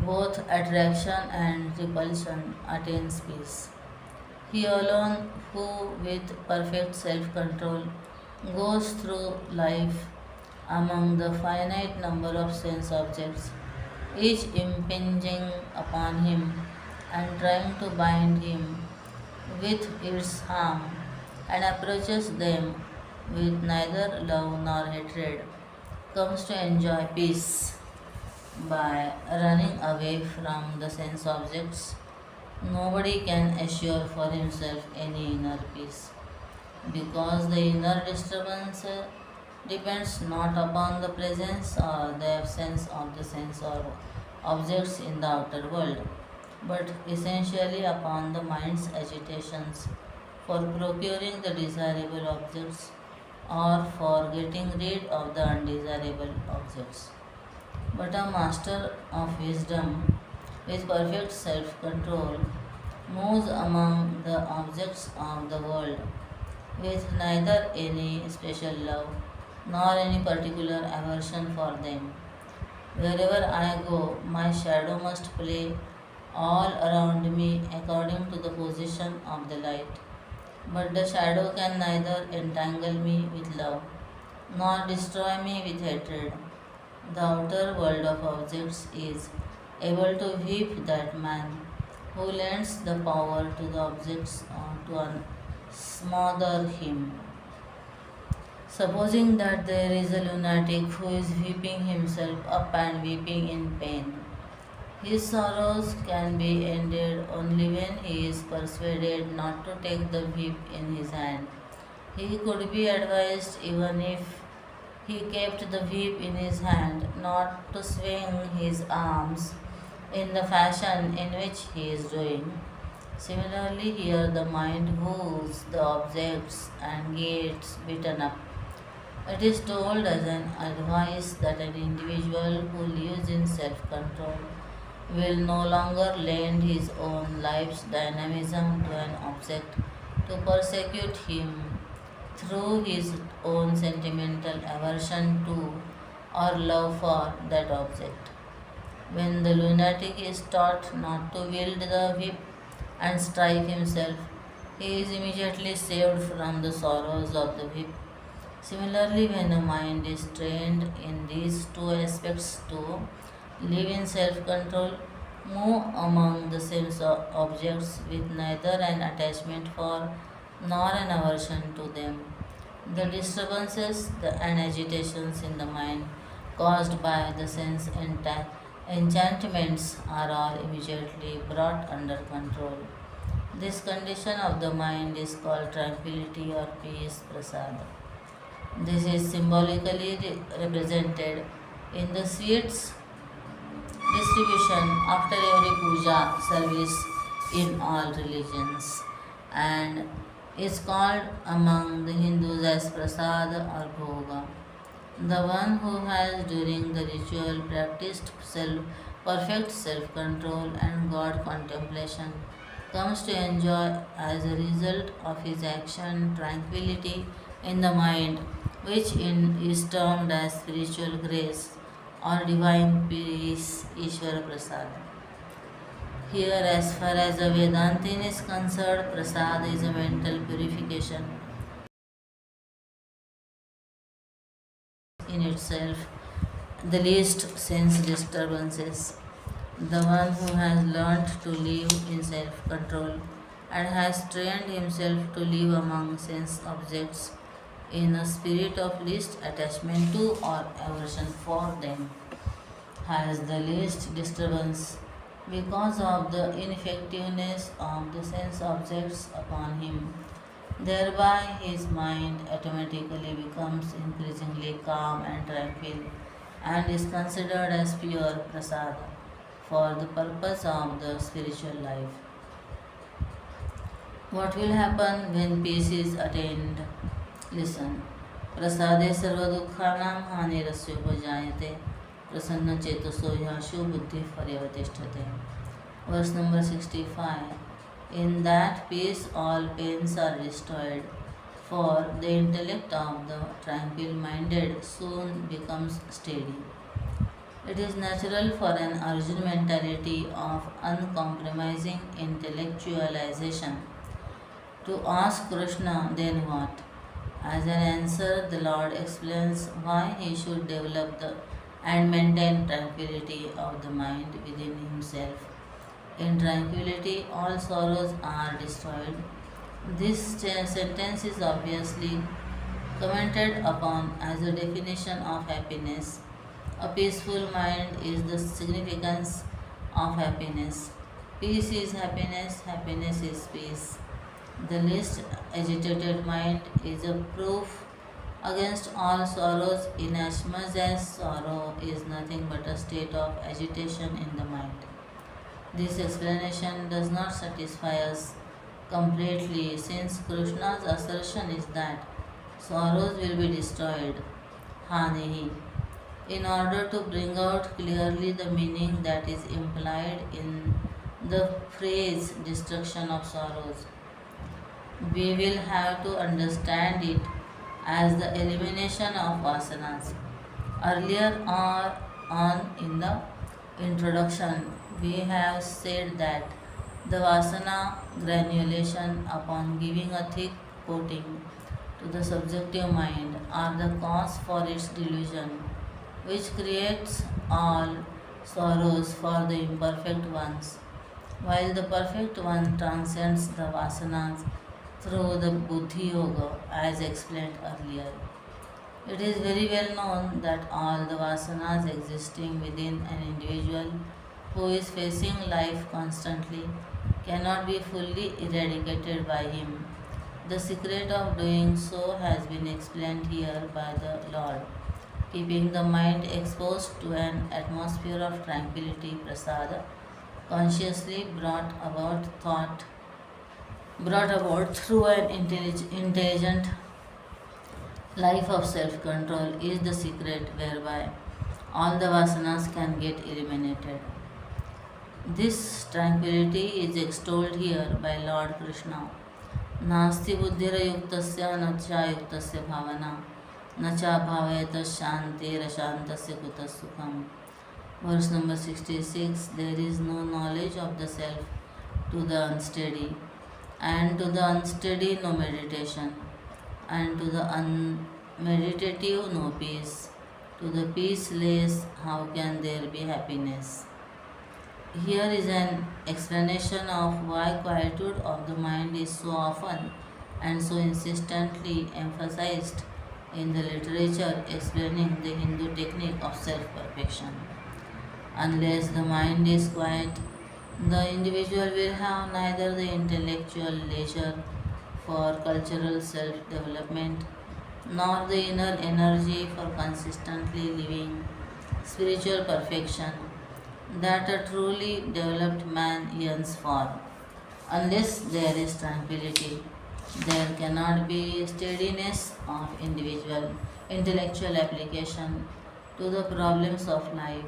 both attraction and repulsion attains peace. He alone who with perfect self control goes through life among the finite number of sense objects, each impinging upon him and trying to bind him with its harm, and approaches them with neither love nor hatred, comes to enjoy peace by running away from the sense objects. Nobody can assure for himself any inner peace because the inner disturbance depends not upon the presence or the absence of the sense or objects in the outer world, but essentially upon the mind's agitations for procuring the desirable objects or for getting rid of the undesirable objects. But a master of wisdom with perfect self control moves among the objects of the world with neither any special love nor any particular aversion for them. Wherever I go, my shadow must play all around me according to the position of the light. But the shadow can neither entangle me with love nor destroy me with hatred. The outer world of objects is able to whip that man who lends the power to the objects to smother him. Supposing that there is a lunatic who is whipping himself up and weeping in pain, his sorrows can be ended only when he is persuaded not to take the whip in his hand. He could be advised, even if he kept the whip in his hand, not to swing his arms in the fashion in which he is doing. Similarly, here the mind woos the objects and gets beaten up. It is told as an advice that an individual who lives in self control will no longer lend his own life's dynamism to an object to persecute him through his own sentimental aversion to or love for that object. When the lunatic is taught not to wield the whip and strike himself, he is immediately saved from the sorrows of the whip. Similarly, when a mind is trained in these two aspects to live in self control, move among the same objects with neither an attachment for nor an aversion to them, the disturbances and agitations in the mind caused by the sense enchantments are all immediately brought under control. This condition of the mind is called tranquility or peace prasada. This is symbolically represented in the sweets distribution after every puja service in all religions and is called among the Hindus as prasad or bhoga. The one who has during the ritual practiced perfect self control and God contemplation comes to enjoy as a result of his action tranquility in the mind, which is termed as spiritual grace or divine peace, Ishvara Prasad. Here, as far as a Vedantin is concerned, prasad is a mental purification in itself, the least sense disturbances. The one who has learnt to live in self control and has trained himself to live among sense objects in a spirit of least attachment to or aversion for them has the least disturbance because of the ineffectiveness of the sense objects upon him. Thereby, his mind automatically becomes increasingly calm and tranquil and is considered as pure prasad for the purpose of the spiritual life. What will happen when peace is attained? Listen. Prasade sarvadukhanam hanirasyopajaayate prasanna chetaso yashu buddhi paryavatiष्ठते. Verse number 65. In that peace, all pains are destroyed, for the intellect of the tranquil minded soon becomes steady. It is natural for an Arjun mentality of uncompromising intellectualization to ask Krishna, then what? As an answer, the Lord explains why he should develop the and maintain tranquility of the mind within himself. In tranquility, all sorrows are destroyed. This sentence is obviously commented upon as a definition of happiness. A peaceful mind is the significance of happiness. Peace is happiness, happiness is peace. The least agitated mind is a proof against all sorrows, inasmuch as sorrow is nothing but a state of agitation in the mind. This explanation does not satisfy us completely, since Krishna's assertion is that sorrows will be destroyed, hanihi, in order to bring out clearly the meaning that is implied in the phrase destruction of sorrows. We will have to understand it as the elimination of vasanas. Earlier on in the introduction, we have said that the vasana granulation upon giving a thick coating to the subjective mind are the cause for its delusion, which creates all sorrows for the imperfect ones, while the perfect one transcends the vasanas through the buddhi yoga as explained earlier. It is very well known that all the vasanas existing within an individual who is facing life constantly cannot be fully eradicated by him. The secret of doing so has been explained here by the Lord. Keeping the mind exposed to an atmosphere of tranquility, prasada, consciously brought about through an intelligent life of self control is the secret whereby all the vasanas can get eliminated. This tranquility is extolled here by Lord Krishna. Nasti buddhira yuktasya nacha yuktasya bhavana nacha bhavayata shantir shantasya kutas sukham. Verse number 66. There is no knowledge of the self to the unsteady, and to the unsteady no meditation, and to the unmeditative no peace. To the peaceless, how can there be happiness? Here is an explanation of why quietude of the mind is so often and so insistently emphasized in the literature explaining the Hindu technique of self perfection. Unless the mind is quiet, the individual will have neither the intellectual leisure for cultural self development nor the inner energy for consistently living spiritual perfection that a truly developed man yearns for. Unless there is tranquility, there cannot be steadiness of individual intellectual application to the problems of life.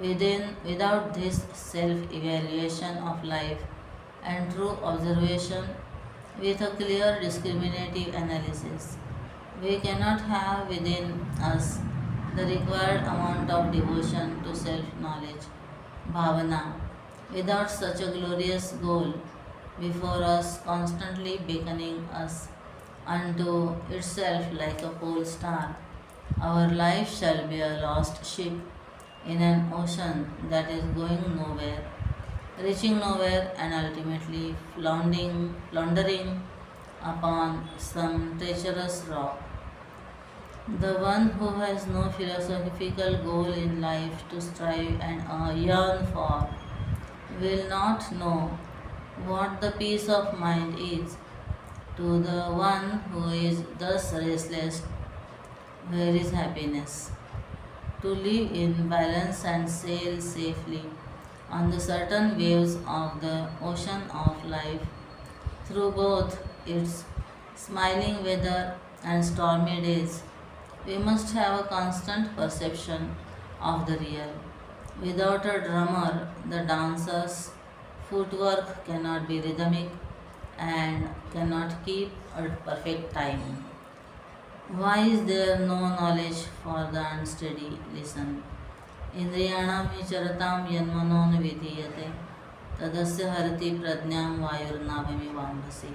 Without this self evaluation of life and true observation with a clear discriminative analysis, we cannot have within us the required amount of devotion to self knowledge, bhavana. Without such a glorious goal before us, constantly beckoning us unto itself like a pole star, our life shall be a lost ship in an ocean that is going nowhere, reaching nowhere, and ultimately floundering upon some treacherous rock. The one who has no philosophical goal in life to strive and yearn for will not know what the peace of mind is. To the one who is thus restless, where is happiness? To live in balance and sail safely on the certain waves of the ocean of life through both its smiling weather and stormy days, we must have a constant perception of the real. Without a drummer, the dancers Footwork cannot be rhythmic and cannot keep a perfect time. Why is there no knowledge for the unsteady? Listen. इन्द्रियाणां हि चरतां यन्मनो न विधीयते तदस्य हरति प्रज्ञां वायुर्नाभमिवाम्भसि.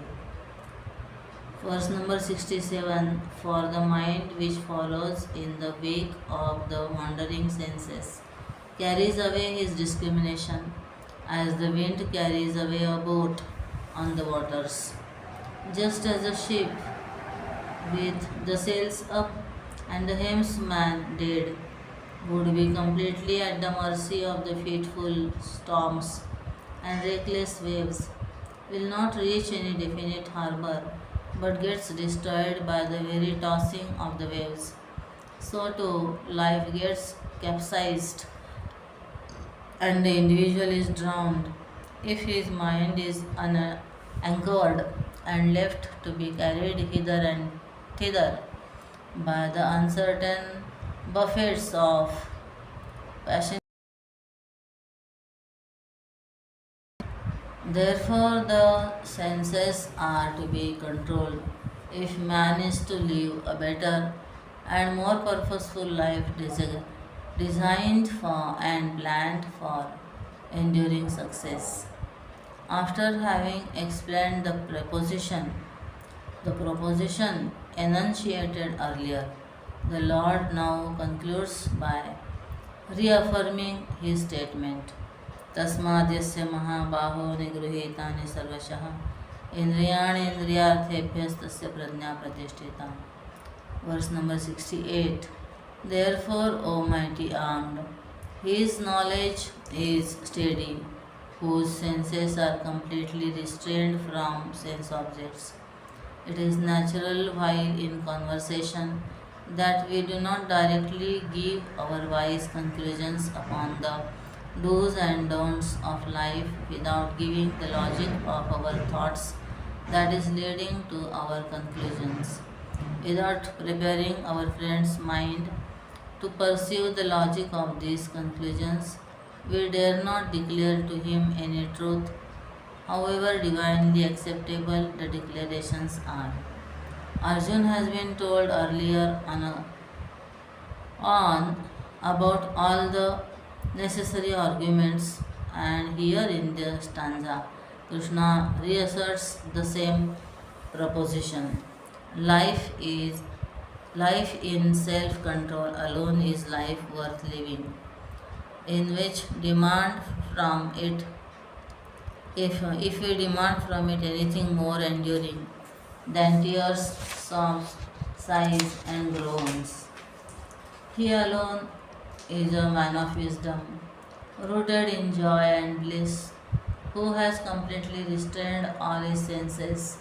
Verse number 67. For the mind which follows in the wake of the wandering senses carries away his discrimination as the wind carries away a boat on the waters. Just as a ship with the sails up and the helmsman dead would be completely at the mercy of the fitful storms and reckless waves, will not reach any definite harbor but gets destroyed by the very tossing of the waves. So too, life gets capsized and the individual is drowned if his mind is unanchored and left to be carried hither and thither by the uncertain buffets of passion. Therefore, the senses are to be controlled if man is to live a better and more purposeful life designed for and planned for enduring success. After having explained the proposition enunciated earlier, the Lord now concludes by reaffirming his statement. तस्माद्यस्य महाबाहो निगृहीतानि सर्वशः इन्द्रियाणीन्द्रियार्थेभ्यस्तस्य प्रज्ञा प्रतिष्ठिता. Verse number 68. Therefore, O mighty armed, his knowledge is steady, whose senses are completely restrained from sense objects. It is natural while in conversation that we do not directly give our wise conclusions upon the do's and don'ts of life without giving the logic of our thoughts that is leading to our conclusions. Without preparing our friend's mind to pursue the logic of these conclusions, we dare not declare to him any truth, however divinely acceptable the declarations are. Arjun has been told earlier on about all the necessary arguments, and here in the stanza, Krishna reasserts the same proposition. Life is life in self-control alone is life worth living, in which demand from it if we demand from it anything more enduring than tears, sobs, sighs, and groans. He alone is a man of wisdom, rooted in joy and bliss, who has completely restrained all his senses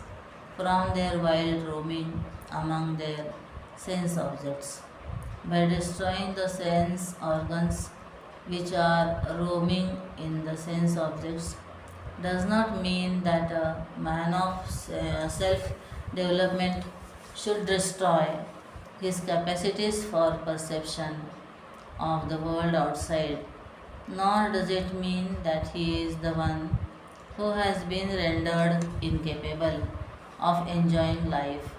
from their wild roaming among their sense objects. By destroying the sense organs which are roaming in the sense objects, does not mean that a man of self development should destroy his capacities for perception of the world outside, nor does it mean that he is the one who has been rendered incapable of enjoying life.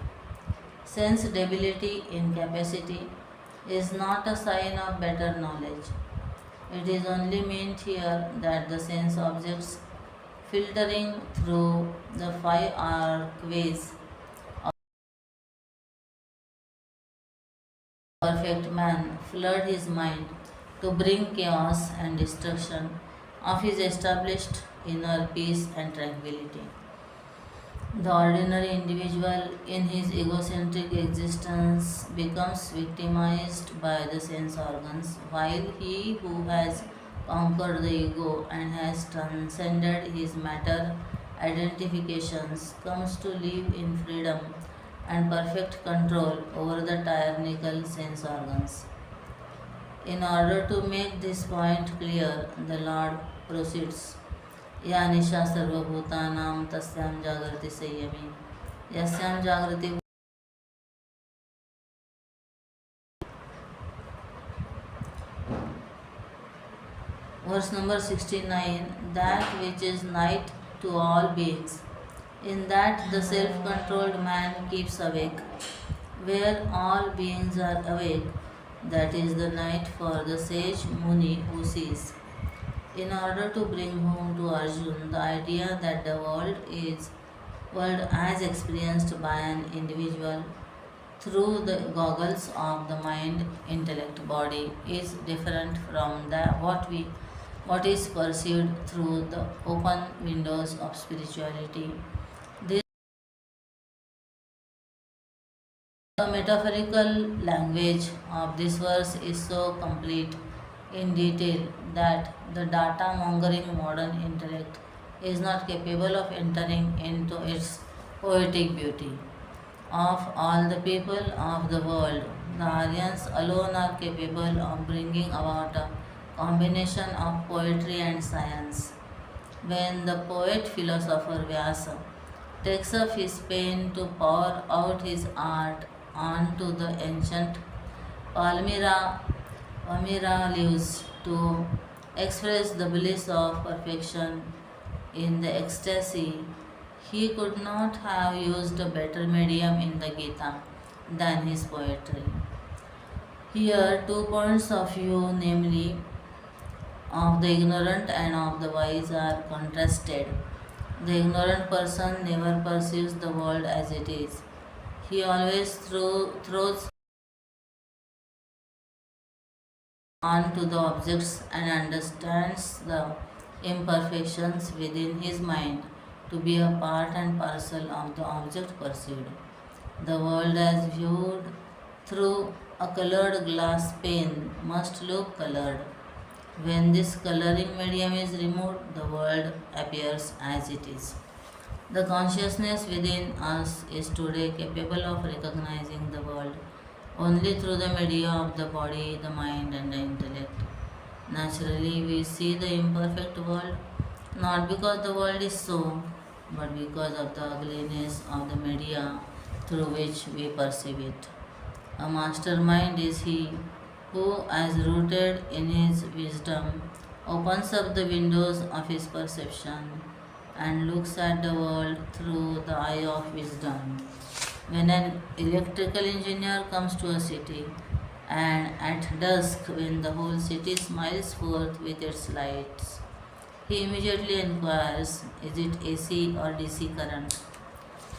Sense debility in capacity is not a sign of better knowledge. It is only meant here that the sense objects filtering through the five archways of a perfect man flood his mind to bring chaos and destruction of his established inner peace and tranquility. The ordinary individual in his egocentric existence becomes victimized by the sense organs, while he who has conquered the ego and has transcended his matter identifications comes to live in freedom and perfect control over the tyrannical sense organs. In order to make this point clear, the Lord proceeds. या निशा सर्वभूतानां तस्यां जागृति संयमी यस्यां जागृति Verse number 69, that which is night to all beings, in that the self controlled man keeps awake, where all beings are awake, that is the night for the sage Muni who sees. In order to bring home to Arjun the idea that the world as experienced by an individual through the goggles of the mind, intellect, body is different from what is perceived through the open windows of spirituality. This the metaphorical language of this verse is so complete in detail that the data mongering modern intellect is not capable of entering into its poetic beauty. Of all the people of the world, the Aryans alone are capable of bringing about a combination of poetry and science. When the poet philosopher Vyasa takes up his pen to pour out his art onto the ancient Palmyra, Palmyra leaves to express the bliss of perfection in the ecstasy, he could not have used a better medium in the Gita than his poetry. Here, two points of view, namely of the ignorant and of the wise, are contrasted. The ignorant person never perceives the world as it is. He always throws on to the objects and understands the imperfections within his mind to be a part and parcel of the object perceived. The world as viewed through a colored glass pane must look colored. When this coloring medium is removed, the world appears as it is. The consciousness within us is today capable of recognizing the world only through the media of the body, the mind, and the intellect. Naturally, we see the imperfect world not because the world is so, but because of the ugliness of the media through which we perceive it. A mastermind is he who, as rooted in his wisdom, opens up the windows of his perception and looks at the world through the eye of wisdom. When an electrical engineer comes to a city, and at dusk, when the whole city smiles forth with its lights, he immediately inquires, is it AC or DC current?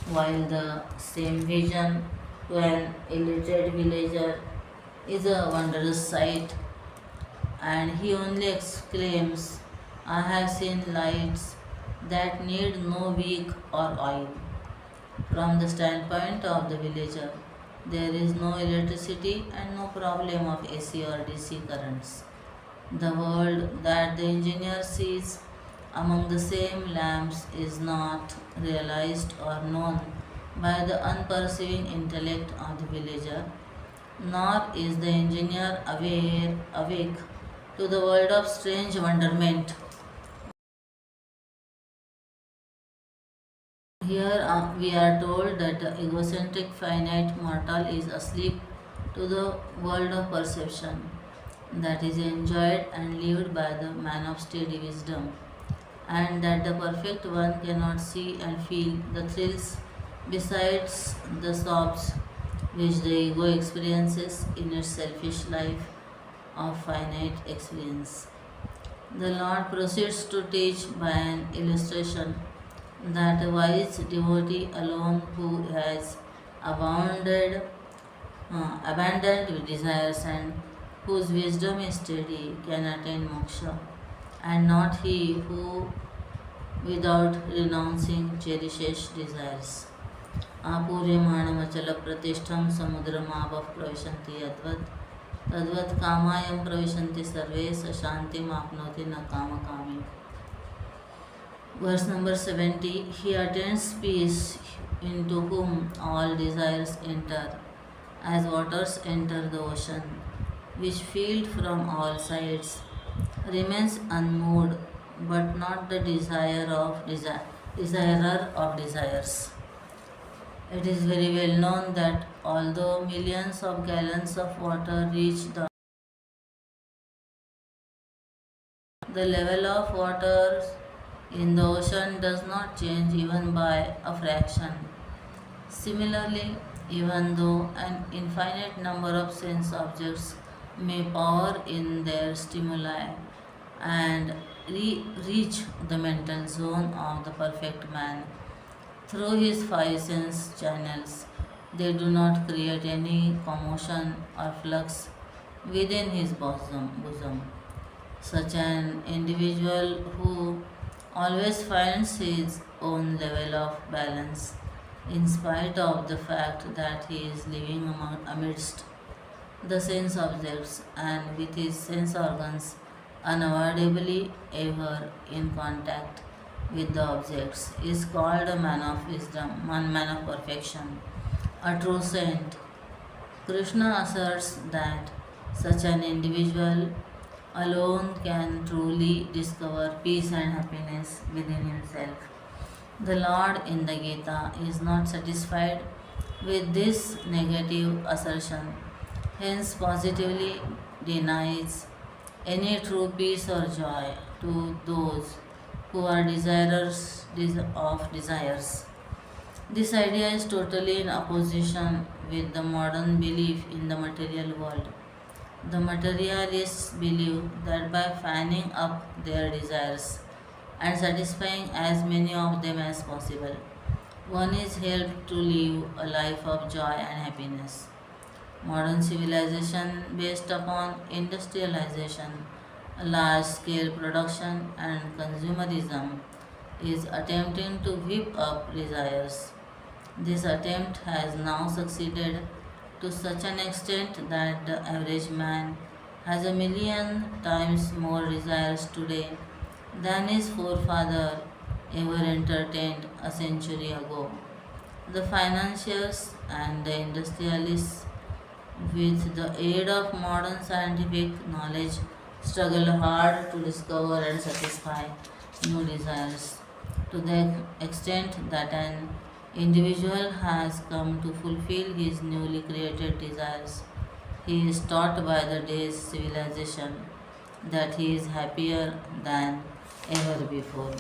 While the same vision to an illiterate villager is a wondrous sight, and he only exclaims, I have seen lights that need no wick or oil. From the standpoint of the villager, there is no electricity and no problem of AC or DC currents. The world that the engineer sees among the same lamps is not realized or known by the unperceiving intellect of the villager, nor is the engineer awake to the world of strange wonderment. Here we are told that the egocentric finite mortal is asleep to the world of perception that is enjoyed and lived by the man of steady wisdom, and that the perfect one cannot see and feel the thrills besides the sobs which the ego experiences in its selfish life of finite experience. The Lord proceeds to teach by an illustration that a wise devotee alone who has abounded, abandoned desires and whose wisdom is steady can attain moksha, and not he who without renouncing cherishes desires. आपूर्यमाणमचलप्रतिष्ठं समुद्रमापः प्रविशन्ति यद्वत् तद्वत् कामायं प्रविशन्ति सर्वे स शान्तिमाप्नोति न कामकामी. Verse number 70, he attains peace into whom all desires enter, as waters enter the ocean, which filled from all sides, remains unmoved, but not the desirer of desires. It is very well known that although millions of gallons of water reach The level of water in the ocean does not change even by a fraction. Similarly, even though an infinite number of sense objects may power in their stimuli and reach the mental zone of the perfect man through his five sense channels, they do not create any commotion or flux within his bosom. Such an individual who always finds his own level of balance in spite of the fact that he is living amidst the sense objects and with his sense organs unavoidably ever in contact with the objects is called a man of wisdom, one man of perfection, a true saint. Krishna asserts that such an individual alone can truly discover peace and happiness within himself. The Lord in the Gita is not satisfied with this negative assertion, hence, positively denies any true peace or joy to those who are of desires. This idea is totally in opposition with the modern belief in the material world. The materialists believe that by fanning up their desires and satisfying as many of them as possible, one is helped to live a life of joy and happiness. Modern civilization, based upon industrialization, large scale production, and consumerism, is attempting to whip up desires. This attempt has now succeeded to such an extent that the average man has a million times more desires today than his forefather ever entertained a century ago. The financiers and the industrialists, with the aid of modern scientific knowledge, struggle hard to discover and satisfy new desires to the extent that an individual has come to fulfill his newly created desires. He is taught by the day's civilization that he is happier than ever before.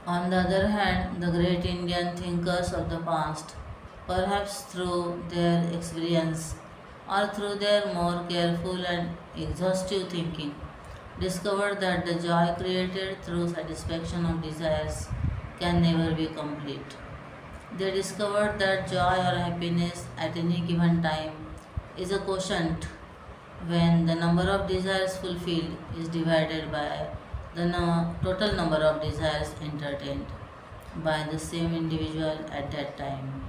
On the other hand, the great Indian thinkers of the past, perhaps through their experience or through their more careful and exhaustive thinking, discovered that the joy created through satisfaction of desires can never be complete. They discovered that joy or happiness at any given time is a quotient when the number of desires fulfilled is divided by the total number of desires entertained by the same individual at that time.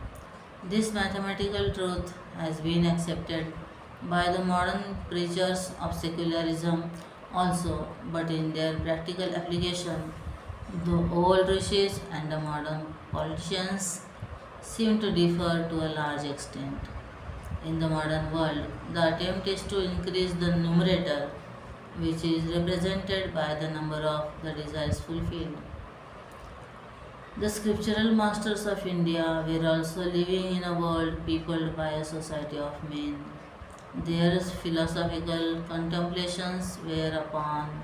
This mathematical truth has been accepted by the modern preachers of secularism also, but in their practical application, the old rishis and the modern politicians seem to differ to a large extent. In the modern world, the attempt is to increase the numerator, which is represented by the number of the desires fulfilled. The scriptural masters of India were also living in a world peopled by a society of men. Their philosophical contemplations were upon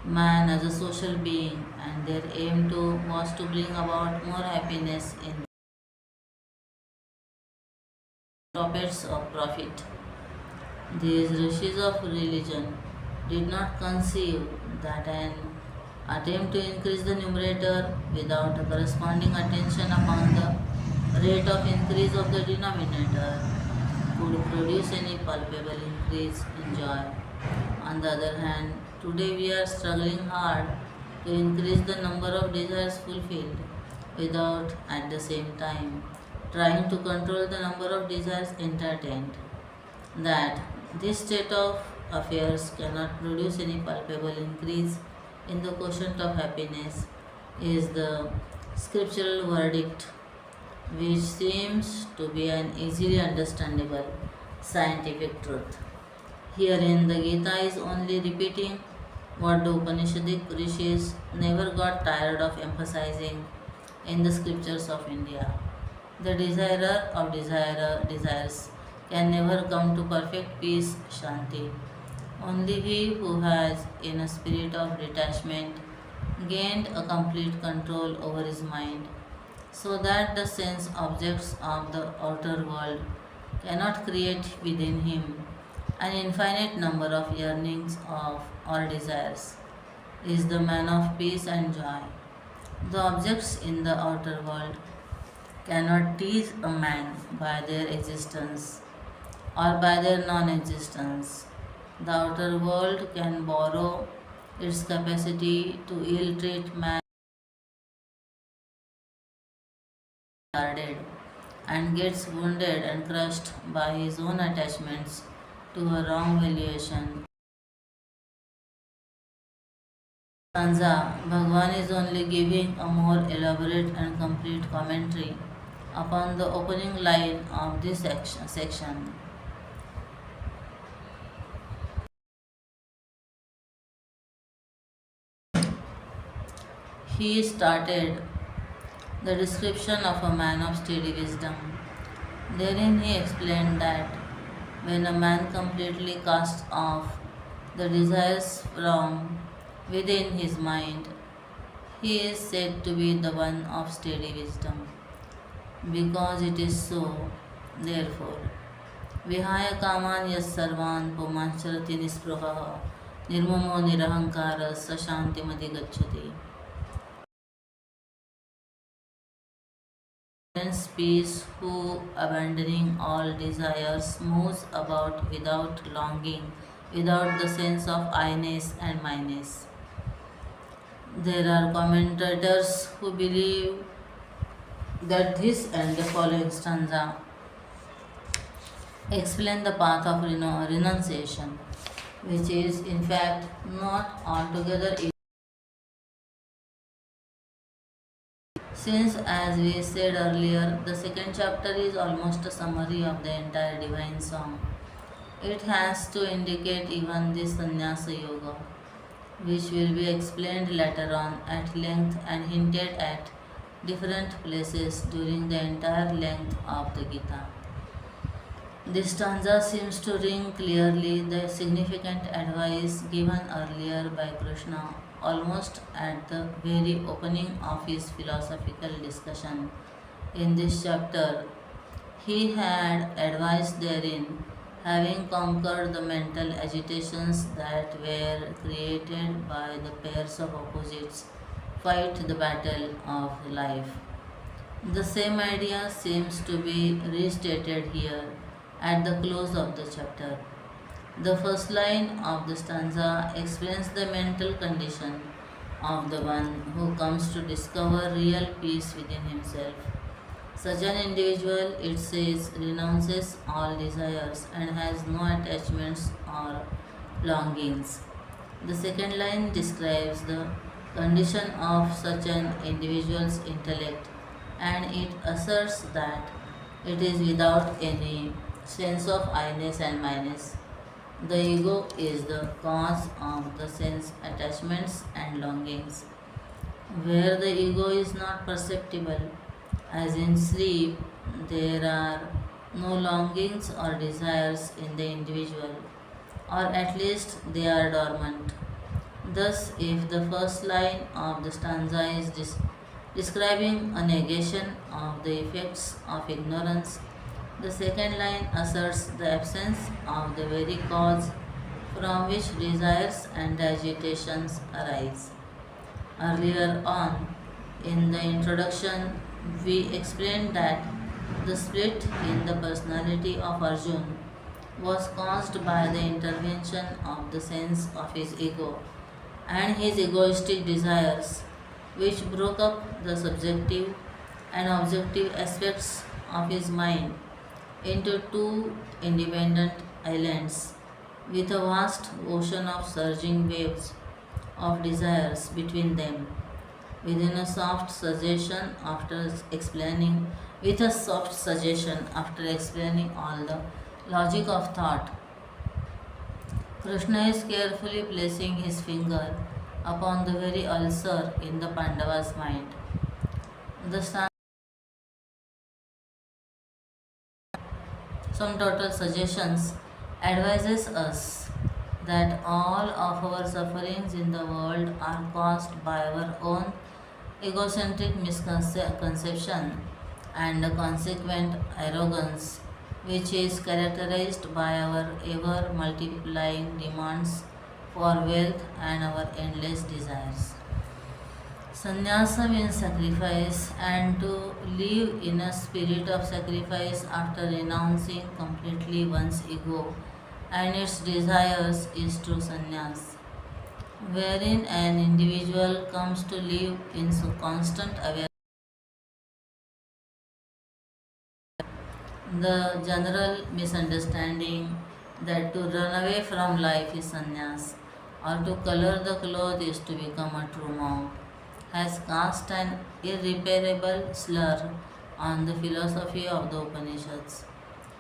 man as a social being, and their aim was to bring about more happiness in profits of profit. These rishis of religion did not conceive that an attempt to increase the numerator without a corresponding attention upon the rate of increase of the denominator could produce any palpable increase in joy. On the other hand, today we are struggling hard to increase the number of desires fulfilled without at the same time trying to control the number of desires entertained. That this state of affairs cannot produce any palpable increase in the quotient of happiness is the scriptural verdict, which seems to be an easily understandable scientific truth. Herein, the Gita is only repeating what the Upanishadic rishis never got tired of emphasizing in the scriptures of India. The desirer of desires can never come to perfect peace, Shanti, Only he who has, in a spirit of detachment, gained a complete control over his mind, so that the sense objects of the outer world cannot create within him an infinite number of yearnings of or desires, is the man of peace and joy. The objects in the outer world cannot tease a man by their existence or by their non existence. The outer world can borrow its capacity to ill treat man guarded and gets wounded and crushed by his own attachments to a wrong valuation. Sansa, Bhagwan is only giving a more elaborate and complete commentary upon the opening line of this section. He started the description of a man of steady wisdom. Therein he explained that when a man completely casts off the desires from within his mind, he is said to be the one of steady wisdom. Because it is so, therefore, विहाय कामान yes सर्वान् पुमांश्चरति निःस्पृहः निर्ममो निरहङ्कारः स शान्तिमधिगच्छति. Hence peace who, abandoning all desires, moves about without longing, without the sense of I-ness and myness. There are commentators who believe that this and the following stanza explain the path of renunciation, which is in fact not altogether easy. Since, as we said earlier, the second chapter is almost a summary of the entire divine song, it has to indicate even this sannyasa yoga, which will be explained later on at length and hinted at different places during the entire length of the Gita. This stanza seems to ring clearly the significant advice given earlier by Krishna almost at the very opening of his philosophical discussion. In this chapter, he had advised therein, having conquered the mental agitations that were created by the pairs of opposites, fight the battle of life. The same idea seems to be restated here at the close of the chapter. The first line of the stanza explains the mental condition of the one who comes to discover real peace within himself. Such an individual, it says, renounces all desires and has no attachments or longings. The second line describes the condition of such an individual's intellect, and it asserts that it is without any sense of I-ness and myness. The ego is the cause of the sense attachments and longings. Where the ego is not perceptible, as in sleep, there are no longings or desires in the individual, or at least they are dormant. Thus, if the first line of the stanza is describing a negation of the effects of ignorance, the second line asserts the absence of the very cause from which desires and agitations arise. Earlier on, in the introduction, we explained that the split in the personality of Arjun was caused by the intervention of the sense of his ego and his egoistic desires, which broke up the subjective and objective aspects of his mind into two independent islands with a vast ocean of surging waves of desires between them. Within a soft suggestion after explaining, with a soft suggestion after explaining all the logic of thought, Krishna is carefully placing his finger upon the very ulcer in the Pandava's mind. The some total suggestions advises us that all of our sufferings in the world are caused by our own egocentric misconception and the consequent arrogance, which is characterized by our ever multiplying demands for wealth and our endless desires. Sannyasa means sacrifice, and to live in a spirit of sacrifice after renouncing completely one's ego and its desires is true sannyas, wherein an individual comes to live in so constant awareness. The general misunderstanding that to run away from life is sannyas or to color the cloth is to become a true monk has cast an irreparable slur on the philosophy of the Upanishads.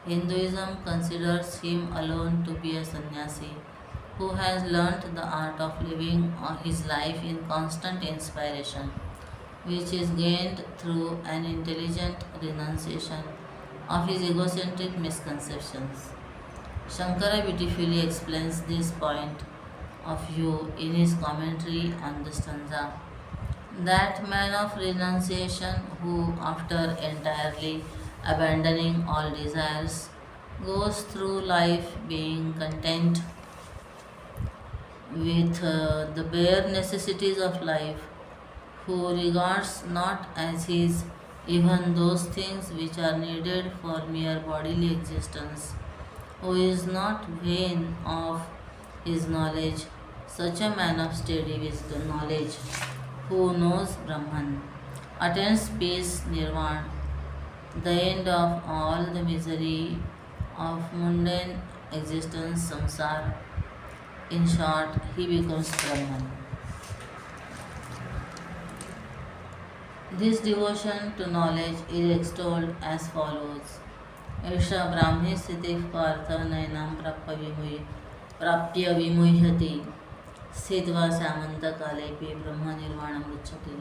Hinduism considers him alone to be a sannyasi who has learnt the art of living his life in constant inspiration, which is gained through an intelligent renunciation of his egocentric misconceptions. Shankara beautifully explains this point of view in his commentary on the stanza. That man of renunciation who, after entirely abandoning all desires, goes through life being content with the bare necessities of life, who regards not as his even those things which are needed for mere bodily existence, who is not vain of his knowledge, such a man of steady wisdom, knowledge, who knows Brahman, attains peace, nirvana, the end of all the misery of mundane existence, samsara. In short, he becomes Brahman. This devotion to knowledge is extolled as follows. एषा ब्राह्मी स्थितिः पार्थ नैनां प्राप्य विमुह्यति स्थित्वा सामन्तकालेऽपि ब्रह्मनिर्वाणमृच्छति.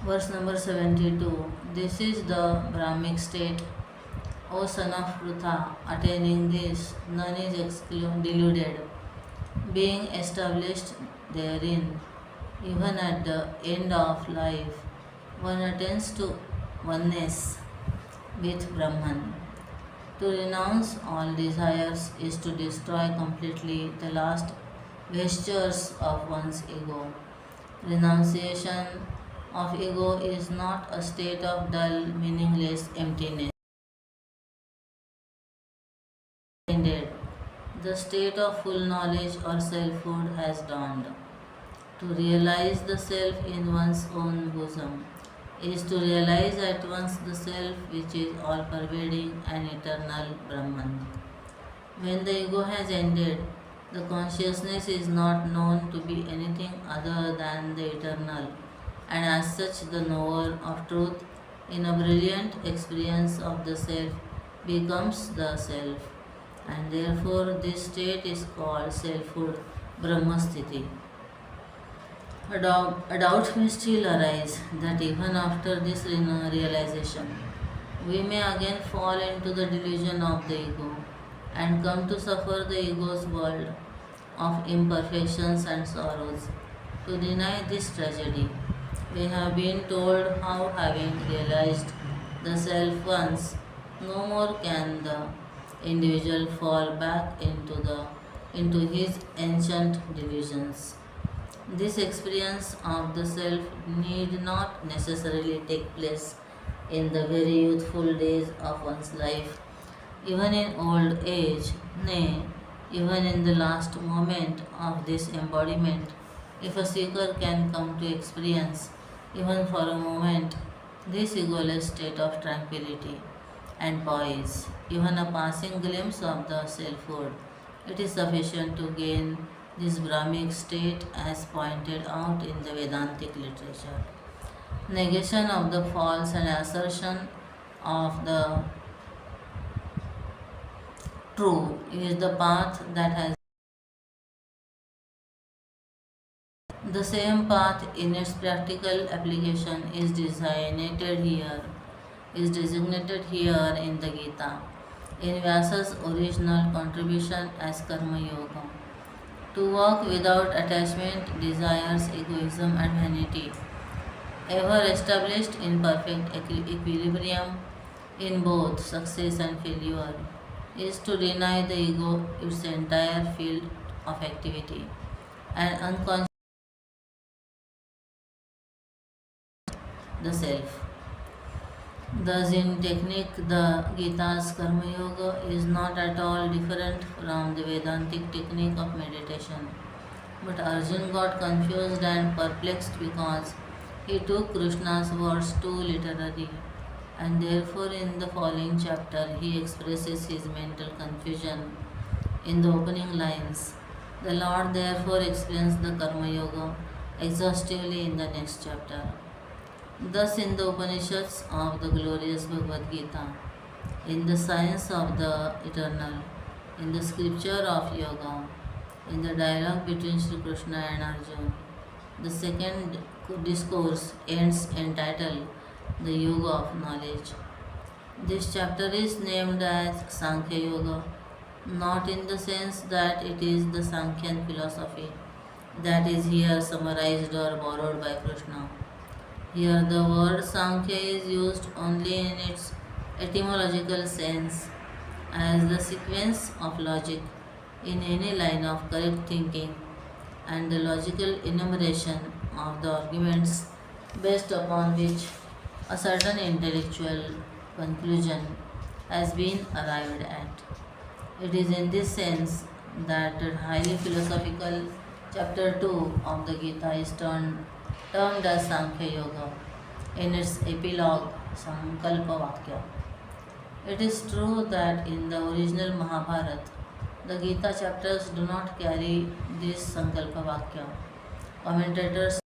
Verse number 72. This is the Brahmic state. O son of Prutha, attaining this, none is deluded. Being established therein, even at the end of life, one attains to oneness with Brahman. To renounce all desires is to destroy completely the last vestures of one's ego. Renunciation of ego is not a state of dull, meaningless emptiness. Indeed, the state of full knowledge or selfhood has dawned. To realize the self in one's own bosom is to realize at once the self which is all pervading and eternal Brahman. When the ego has ended, the consciousness is not known to be anything other than the eternal, and as such, the knower of truth, in a brilliant experience of the self, becomes the self, and therefore this state is called selfhood, Brahmasthiti. A doubt may still arise that even after this realization, we may again fall into the delusion of the ego and come to suffer the ego's world of imperfections and sorrows. To deny this tragedy, we have been told how, having realized the self once, no more can the individual fall back into his ancient delusions. This experience of the self need not necessarily take place in the very youthful days of one's life, even in old age, nay, even in the last moment of this embodiment, if a seeker can come to experience, even for a moment, this egoless state of tranquility and poise, even a passing glimpse of the selfhood, it is sufficient to gain this Brahmic state as pointed out in the Vedantic literature. Negation of the false and assertion of the true is the path that has the same path in its practical application is designated here in the Gita in Vyasa's original contribution as Karma Yoga. To walk without attachment, desires, egoism, and vanity, ever established in perfect equilibrium in both success and failure, is to deny the ego its entire field of activity and unconscious the self. Thus, in technique, the Gita's Karma Yoga is not at all different from the Vedantic technique of meditation. But Arjun got confused and perplexed because he took Krishna's words too literally, and therefore, in the following chapter, he expresses his mental confusion in the opening lines. The Lord therefore explains the Karma Yoga exhaustively in the next chapter. Thus, in the Upanishads of the glorious Bhagavad Gita, in the science of the eternal, in the scripture of yoga, in the dialogue between Sri Krishna and Arjuna, the second discourse ends entitled The Yoga of Knowledge. This chapter is named as Sankhya Yoga, not in the sense that it is the Sankhyan philosophy that is here summarized or borrowed by Krishna. Here, the word Sankhya is used only in its etymological sense as the sequence of logic in any line of correct thinking and the logical enumeration of the arguments based upon which a certain intellectual conclusion has been arrived at. It is in this sense that the highly philosophical chapter 2 of the Gita is termed as Sankhya Yoga in its epilogue Sankalpa Vakya. It is true that in the original Mahabharata, the Gita chapters do not carry this Sankalpa Vakya. Commentators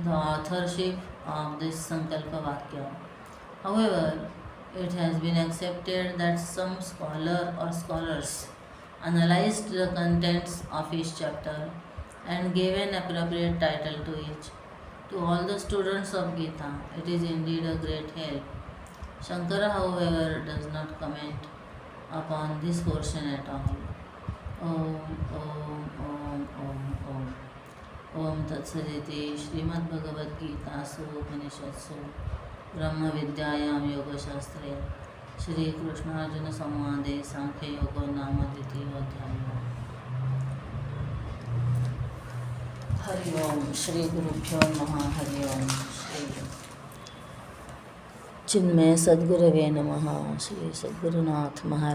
the authorship of this Sankalpa Vakya. However, it has been accepted that some scholar or scholars analyzed the contents of each chapter and gave an appropriate title to each. To all the students of Gita, it is indeed a great help. Shankara, however, does not comment upon this portion at all. Om, Om, Om, Om, Om. Om Tatsariti Srimad Bhagavad Gita Su Upanishadsu Brahma Vidyayam Yoga Shastre Shri Krishna Arjuna Samvade Sankhya Yoga Nama Ditiyo Adhyaya. Hari Om Shri Gurubhyo Namaha Hari Om Shri Chinmay Sadgurave Namaha Shri Sadgurunath Maharaj.